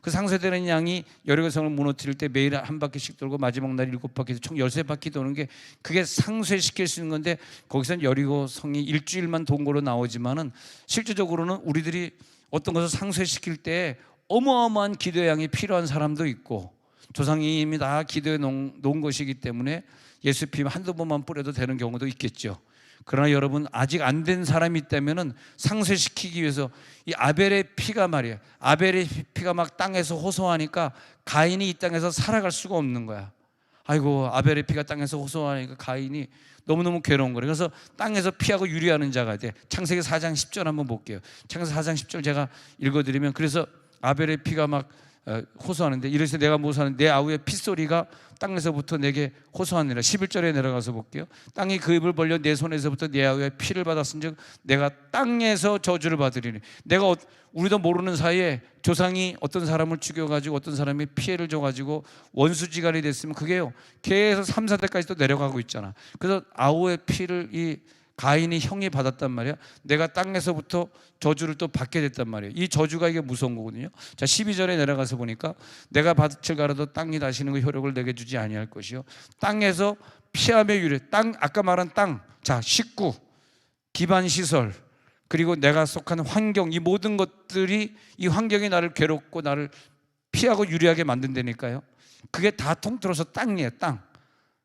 그 상쇄되는 양이 여리고성을 무너뜨릴 때 매일 한 바퀴씩 돌고 마지막 날 7바퀴, 총 13바퀴 도는 게 그게 상쇄시킬 수 있는 건데, 거기서는 여리고성이 일주일만 돈 거로 나오지만은 실질적으로는 우리들이 어떤 것을 상쇄시킬 때 어마어마한 기도의 양이 필요한 사람도 있고, 조상님이 다 기도해 놓은 것이기 때문에 예수 피 한두 번만 뿌려도 되는 경우도 있겠죠. 그러나 여러분, 아직 안 된 사람이 있다면은 상쇄시키기 위해서 이 아벨의 피가 말이야, 아벨의 피가 막 땅에서 호소하니까 가인이 이 땅에서 살아갈 수가 없는 거야. 아이고, 아벨의 피가 땅에서 호소하니까 가인이 너무너무 괴로운 거예요. 그래서 땅에서 피하고 유리하는 자가 돼. 창세기 4장 10절 한번 볼게요. 창세기 4장 10절 제가 읽어드리면, 그래서 아벨의 피가 막 호소하는데, 이래서 내가 무엇하는 내 아우의 핏소리가 땅에서부터 내게 호소하느니라. 11절에 내려가서 볼게요. 땅이 그 입을 벌려 내 손에서부터 내 아우의 피를 받았은즉 내가 땅에서 저주를 받으리니. 내가 우리도 모르는 사이에 조상이 어떤 사람을 죽여가지고 어떤 사람이 피해를 줘가지고 원수지간이 됐으면 그게요 계속 3, 4대까지 또 내려가고 있잖아. 그래서 아우의 피를 이 가인이 형이 받았단 말이야. 내가 땅에서부터 저주를 또 받게 됐단 말이에요. 이 저주가 이게 무서운 거거든요. 자, 12절에 내려가서 보니까 내가 밭을 갈아도 땅이 다시는 그 효력을 내게 주지 아니할 것이요, 땅에서 피함의 유래, 땅, 아까 말한 땅, 자, 식구, 기반 시설, 그리고 내가 속한 환경, 이 모든 것들이, 이 환경이 나를 괴롭고 나를 피하고 유리하게 만든다니까요. 그게 다 통틀어서 땅이에요. 땅.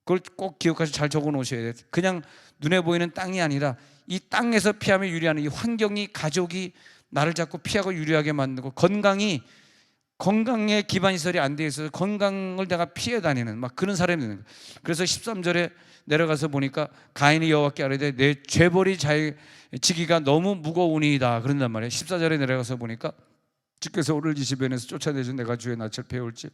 그걸 꼭 기억해서 잘 적어 놓으셔야 돼요. 그냥 눈에 보이는 땅이 아니라 이 땅에서 피하며 유리하는 이 환경이, 가족이 나를 자꾸 피하고 유리하게 만들고, 건강에 기반시설이 안 돼 있어서 건강을 내가 피해 다니는 막 그런 사람이 되는 거예요. 그래서 13절에 내려가서 보니까 가인이 여호와께 아뢰되 내 죄벌이 지기가 너무 무거우니이다 그런단 말이에요. 14절에 내려가서 보니까 주께서 오늘 이 집에서 쫓아내준 내가 주의 낯을 배울지,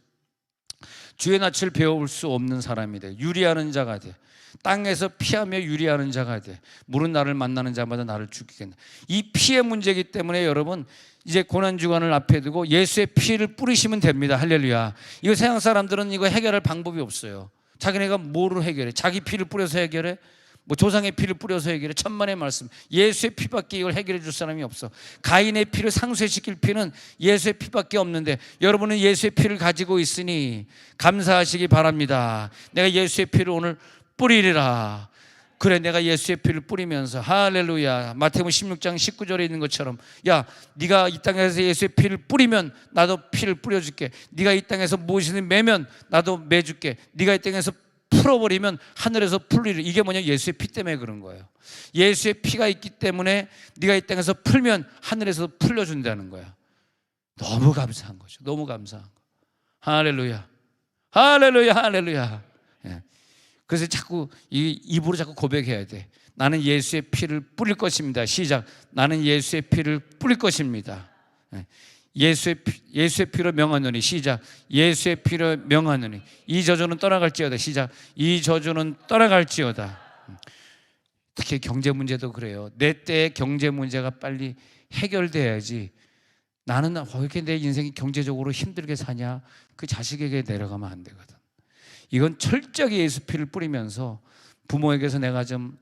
주의 낯을 배울 수 없는 사람이 돼. 유리하는 자가 돼. 땅에서 피하며 유리하는 자가 돼. 물은 나를 만나는 자마다 나를 죽이겠네. 이 피의 문제이기 때문에 여러분, 이제 고난주간을 앞에 두고 예수의 피를 뿌리시면 됩니다. 할렐루야. 이거 세상 사람들은 이거 해결할 방법이 없어요. 자기네가 뭐를 해결해? 자기 피를 뿌려서 해결해? 뭐 조상의 피를 뿌려서 해결해? 천만의 말씀, 예수의 피밖에 이걸 해결해 줄 사람이 없어. 가인의 피를 상쇄시킬 피는 예수의 피밖에 없는데, 여러분은 예수의 피를 가지고 있으니 감사하시기 바랍니다. 내가 예수의 피를 오늘 뿌리리라. 그래, 내가 예수의 피를 뿌리면서, 할렐루야, 마태복음 16장 19절에 있는 것처럼, 야, 네가 이 땅에서 예수의 피를 뿌리면 나도 피를 뿌려줄게. 네가 이 땅에서 무엇이든 매면 나도 매줄게. 네가 이 땅에서 풀어버리면 하늘에서 풀리리. 이게 뭐냐? 예수의 피 때문에 그런 거예요. 예수의 피가 있기 때문에 네가 이 땅에서 풀면 하늘에서 풀려준다는 거야. 너무 감사한 거죠. 너무 감사한 거. 할렐루야, 할렐루야, 할렐루야. 예. 그래서 자꾸 입으로 자꾸 고백해야 돼. 나는 예수의 피를 뿌릴 것입니다. 시작. 나는 예수의 피를 뿌릴 것입니다. 예. 예수의 피로 명하노니. 시작. 예수의 피로 명하노니 이 저주는 떠나갈지어다. 시작. 이 저주는 떠나갈지어다. 특히 경제 문제도 그래요. 내 때의 경제 문제가 빨리 해결돼야지. 나는 왜 이렇게 내 인생이 경제적으로 힘들게 사냐, 그 자식에게 내려가면 안 되거든. 이건 철저하게 예수 피를 뿌리면서, 부모에게서 내가 좀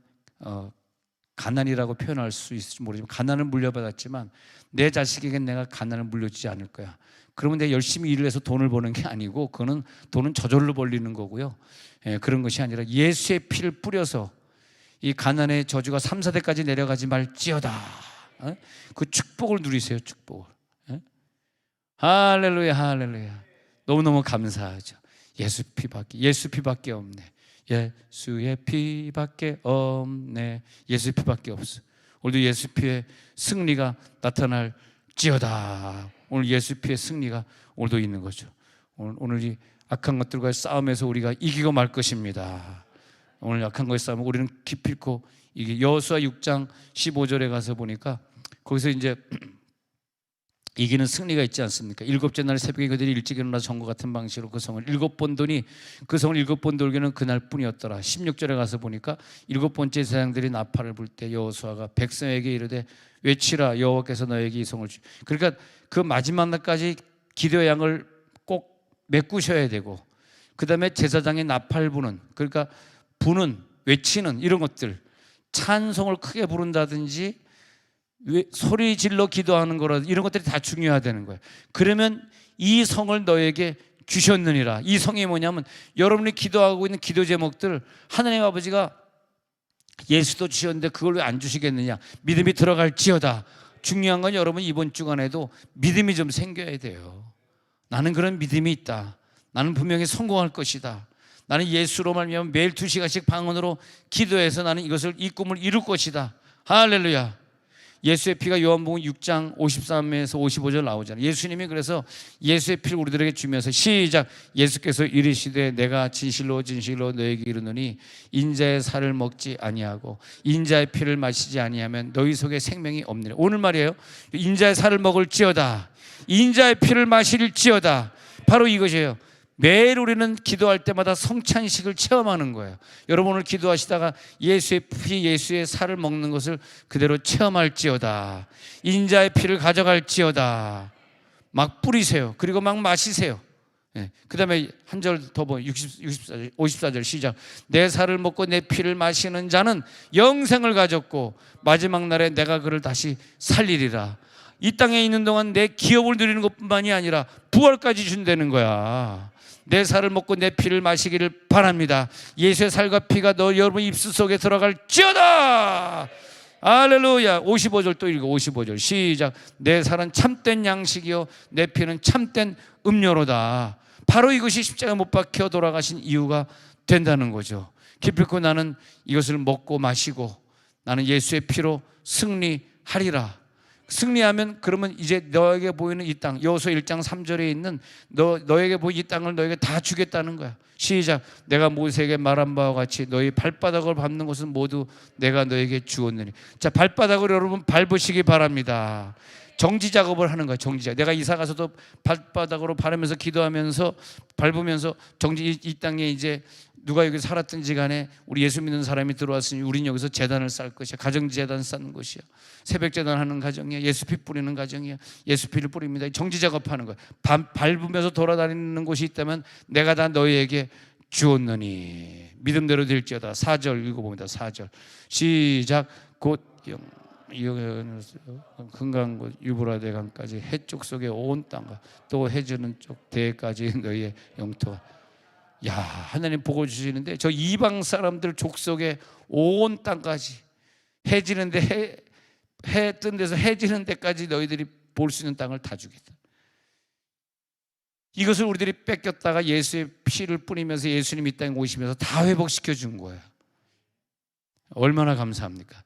가난이라고 표현할 수 있을지 모르지만 가난을 물려받았지만 내 자식에겐 내가 가난을 물려주지 않을 거야. 그러면 내가 열심히 일을 해서 돈을 버는 게 아니고, 그거는 돈은 저절로 벌리는 거고요. 그런 것이 아니라 예수의 피를 뿌려서 이 가난의 저주가 3, 4대까지 내려가지 말지어다. 그 축복을 누리세요. 축복을. 할렐루야, 할렐루야. 너무너무 감사하죠. 예수 피밖에 없네. 예수의 피밖에 없네. 예수의 피밖에 없어. 오늘도 예수 피의 승리가 나타날지어다. 오늘 예수 피의 승리가 오늘도 있는 거죠. 오늘 이 악한 것들과의 싸움에서 우리가 이기고 말 것입니다. 오늘 악한 것의 싸움을 우리는 기필코 이게 여호수아 6장 15절에 가서 보니까 거기서 이제 이기는 승리가 있지 않습니까? 일곱째 날 새벽에 그들이 일찍 일어나 전과 같은 방식으로 그 성을 7번 도니 그 성을 7번 돌기는 그날뿐이었더라. 16절에 가서 보니까 7번째 제사장들이 나팔을 불 때 여호수아가 백성에게 이르되 외치라, 여호와께서 너에게 이 성을 주. 그러니까 그 마지막 날까지 기도의 양을 꼭 메꾸셔야 되고, 그 다음에 제사장이 나팔 부는, 그러니까 부는, 외치는 이런 것들, 찬송을 크게 부른다든지 왜 소리 질러 기도하는 거라도 이런 것들이 다 중요하다는 거예요. 그러면 이 성을 너에게 주셨느니라. 이 성이 뭐냐면 여러분이 기도하고 있는 기도 제목들 하나님 아버지가 예수도 주셨는데 그걸 왜 안 주시겠느냐. 믿음이 들어갈지어다. 중요한 건 여러분 이번 주간에도 믿음이 좀 생겨야 돼요. 나는 그런 믿음이 있다. 나는 분명히 성공할 것이다. 나는 예수로 말미암아 매일 2시간씩 방언으로 기도해서 나는 이 꿈을 이룰 것이다. 할렐루야. 예수의 피가 요한복음 6장 53에서 55절 나오잖아요. 예수님이 그래서 예수의 피를 우리들에게 주면서 시작. 예수께서 이르시되 내가 진실로 진실로 너에게 이르노니 인자의 살을 먹지 아니하고 인자의 피를 마시지 아니하면 너희 속에 생명이 없느니라. 오늘 말이에요. 인자의 살을 먹을지어다. 인자의 피를 마실지어다. 바로 이것이에요. 매일 우리는 기도할 때마다 성찬식을 체험하는 거예요. 여러분 오늘 기도하시다가 예수의 피, 예수의 살을 먹는 것을 그대로 체험할지어다. 인자의 피를 가져갈지어다. 막 뿌리세요. 그리고 막 마시세요. 그 다음에 한 절 더 보면 54절 시작. 내 살을 먹고 내 피를 마시는 자는 영생을 가졌고 마지막 날에 내가 그를 다시 살리리라. 이 땅에 있는 동안 내 기업을 누리는 것뿐만이 아니라 부활까지 준다는 거야. 내 살을 먹고 내 피를 마시기를 바랍니다. 예수의 살과 피가 여러분 입술 속에 들어갈지어다. 할렐루야. 55절 또 읽어. 55절 시작. 내 살은 참된 양식이요 내 피는 참된 음료로다. 바로 이것이 십자가에 못 박혀 돌아가신 이유가 된다는 거죠. 기필코 나는 이것을 먹고 마시고 나는 예수의 피로 승리하리라. 승리하면 그러면 이제 너에게 보이는 이 땅, 여호수아 1장 3절에 있는 너에게 보이는 이 땅을 너에게 다 주겠다는 거야. 시작. 내가 모세에게 말한 바와 같이 너희 발바닥을 밟는 것은 모두 내가 너에게 주었느니. 자, 발바닥을 여러분 밟으시기 바랍니다. 정지 작업을 하는 거야. 정지 작업. 내가 이사 가서도 발바닥으로 밟으면서 기도하면서 밟으면서 이 땅에 이제 누가 여기 살았든지 간에 우리 예수 믿는 사람이 들어왔으니 우린 여기서 재단을 쌓을 것이야. 가정재단 쌓는 것이야. 새벽재단 하는 가정이야. 예수피 뿌리는 가정이야. 예수피를 뿌립니다. 정지 작업하는 거야. 밟으면서 돌아다니는 곳이 있다면 내가 다 너희에게 주었느니 믿음대로 될지어다. 4절 읽어봅니다. 4절 시작. 곧 금강곳 유브라데 강까지 해쪽 속에 온 땅과 또 해주는 쪽 대까지 너희의 영토가. 야, 하나님 복을 주시는데 저 이방 사람들 족속의 온 땅까지 해 지는데 해 뜬 데서 해 지는 데까지 너희들이 볼 수 있는 땅을 다 주겠다. 이것을 우리들이 뺏겼다가 예수의 피를 뿌리면서 예수님이 이 땅에 오시면서 다 회복시켜 준 거예요. 얼마나 감사합니까?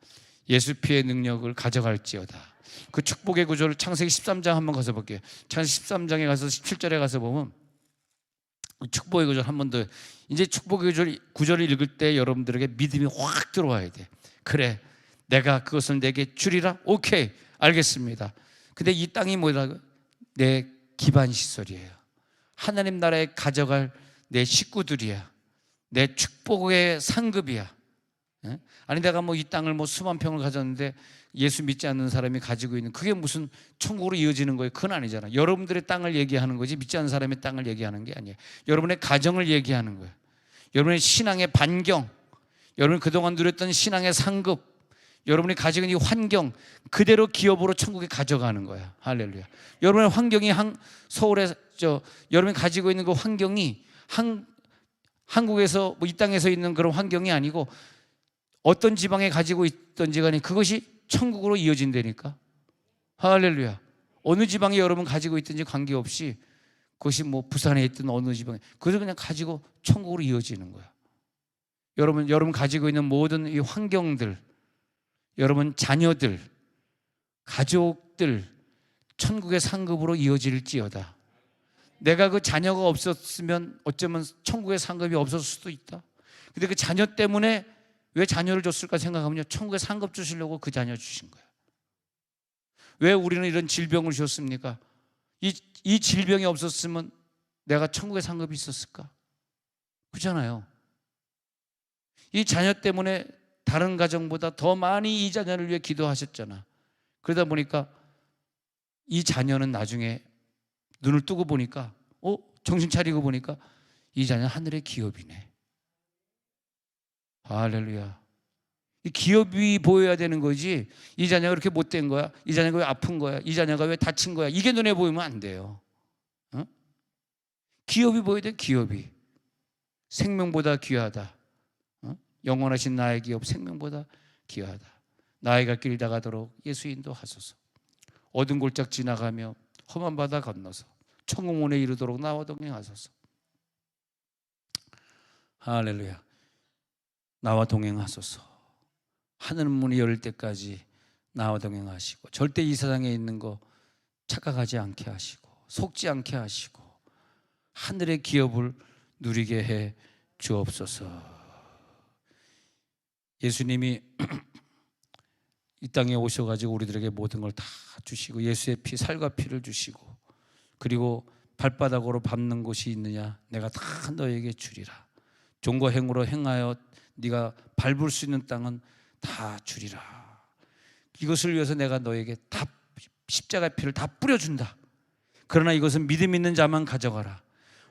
예수 피의 능력을 가져갈지어다. 그 축복의 구조를 창세기 13장 한번 가서 볼게요. 창세기 13장에 가서 17절에 가서 보면 축복의 구절 한 번 더. 이제 축복의 구절을 읽을 때 여러분들에게 믿음이 확 들어와야 돼. 그래, 내가 그것을 내게 주리라. 오케이, 알겠습니다. 근데 이 땅이 뭐라고? 내 기반 시설이에요. 하나님 나라에 가져갈 내 식구들이야. 내 축복의 상급이야. 아니 내가 뭐 이 땅을 뭐 수만 평을 가졌는데 예수 믿지 않는 사람이 가지고 있는 그게 무슨 천국으로 이어지는 거예요? 그건 아니잖아. 여러분들의 땅을 얘기하는 거지 믿지 않는 사람의 땅을 얘기하는 게 아니에요. 여러분의 가정을 얘기하는 거예요. 여러분의 신앙의 반경, 여러분이 그동안 누렸던 신앙의 상급, 여러분이 가지고 있는 이 환경 그대로 기업으로 천국에 가져가는 거야. 할렐루야. 여러분의 환경이 서울에 여러분이 가지고 있는 그 환경이 한국에서 뭐 이 땅에서 있는 그런 환경이 아니고 어떤 지방에 가지고 있던지 간에 그것이 천국으로 이어진다니까. 할렐루야. 어느 지방에 여러분 가지고 있든지 관계없이 그것이 뭐 부산에 있든 어느 지방에 그것을 그냥 가지고 천국으로 이어지는 거야. 여러분 가지고 있는 모든 이 환경들, 여러분 자녀들, 가족들 천국의 상급으로 이어질지어다. 내가 그 자녀가 없었으면 어쩌면 천국의 상급이 없었을 수도 있다. 근데 그 자녀 때문에 왜 자녀를 줬을까 생각하면요, 천국에 상급 주시려고 그 자녀 주신 거예요. 왜 우리는 이런 질병을 주셨습니까? 이 질병이 없었으면 내가 천국에 상급이 있었을까? 그렇잖아요. 이 자녀 때문에 다른 가정보다 더 많이 이 자녀를 위해 기도하셨잖아. 그러다 보니까 이 자녀는 나중에 눈을 뜨고 보니까 정신 차리고 보니까 이 자녀는 하늘의 기업이네. 할렐루야. 이 기업이 보여야 되는 거지. 이 자녀가 그렇게 못된 거야, 이 자녀가 왜 아픈 거야, 이 자녀가 왜 다친 거야, 이게 눈에 보이면 안 돼요. 기업이 보여야 돼. 기업이 생명보다 귀하다. 영원하신 나의 기업 생명보다 귀하다. 나의 갈 길 다가도록 예수 인도하소서. 어두운 골짝 지나가며 험한 바다 건너서 청공원에 이르도록 나와 동행하소서. 할렐루야. 나와 동행하소서. 하늘 문이 열릴 때까지 나와 동행하시고, 절대 이 세상에 있는 거 착각하지 않게 하시고, 속지 않게 하시고, 하늘의 기업을 누리게 해 주옵소서. 예수님이 이 땅에 오셔가지고 우리들에게 모든 걸 다 주시고, 예수의 피, 살과 피를 주시고, 그리고 발바닥으로 밟는 곳이 있느냐, 내가 다 너에게 주리라. 종과 행으로 행하여 네가 밟을 수 있는 땅은 다 주리라. 이것을 위해서 내가 너에게 다 십자가 피를 다 뿌려준다. 그러나 이것은 믿음 있는 자만 가져가라.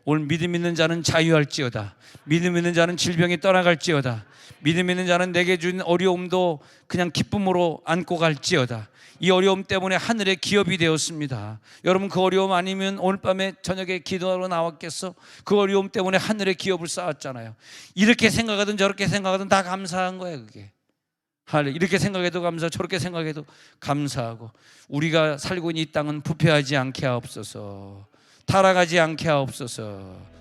오늘 믿음 있는 자는 자유할지어다. 믿음 있는 자는 질병이 떠나갈지어다. 믿음 있는 자는 내게 준 어려움도 그냥 기쁨으로 안고 갈지어다. 이 어려움 때문에 하늘의 기업이 되었습니다. 여러분, 그 어려움 아니면 오늘 밤에 저녁에 기도하러 나왔겠어? 그 어려움 때문에 하늘의 기업을 쌓았잖아요. 이렇게 생각하든 저렇게 생각하든 다 감사한 거예요. 그게 이렇게 생각해도 감사하고 저렇게 생각해도 감사하고, 우리가 살고 있는 이 땅은 부패하지 않게 하옵소서. 타락하지 않게 하옵소서.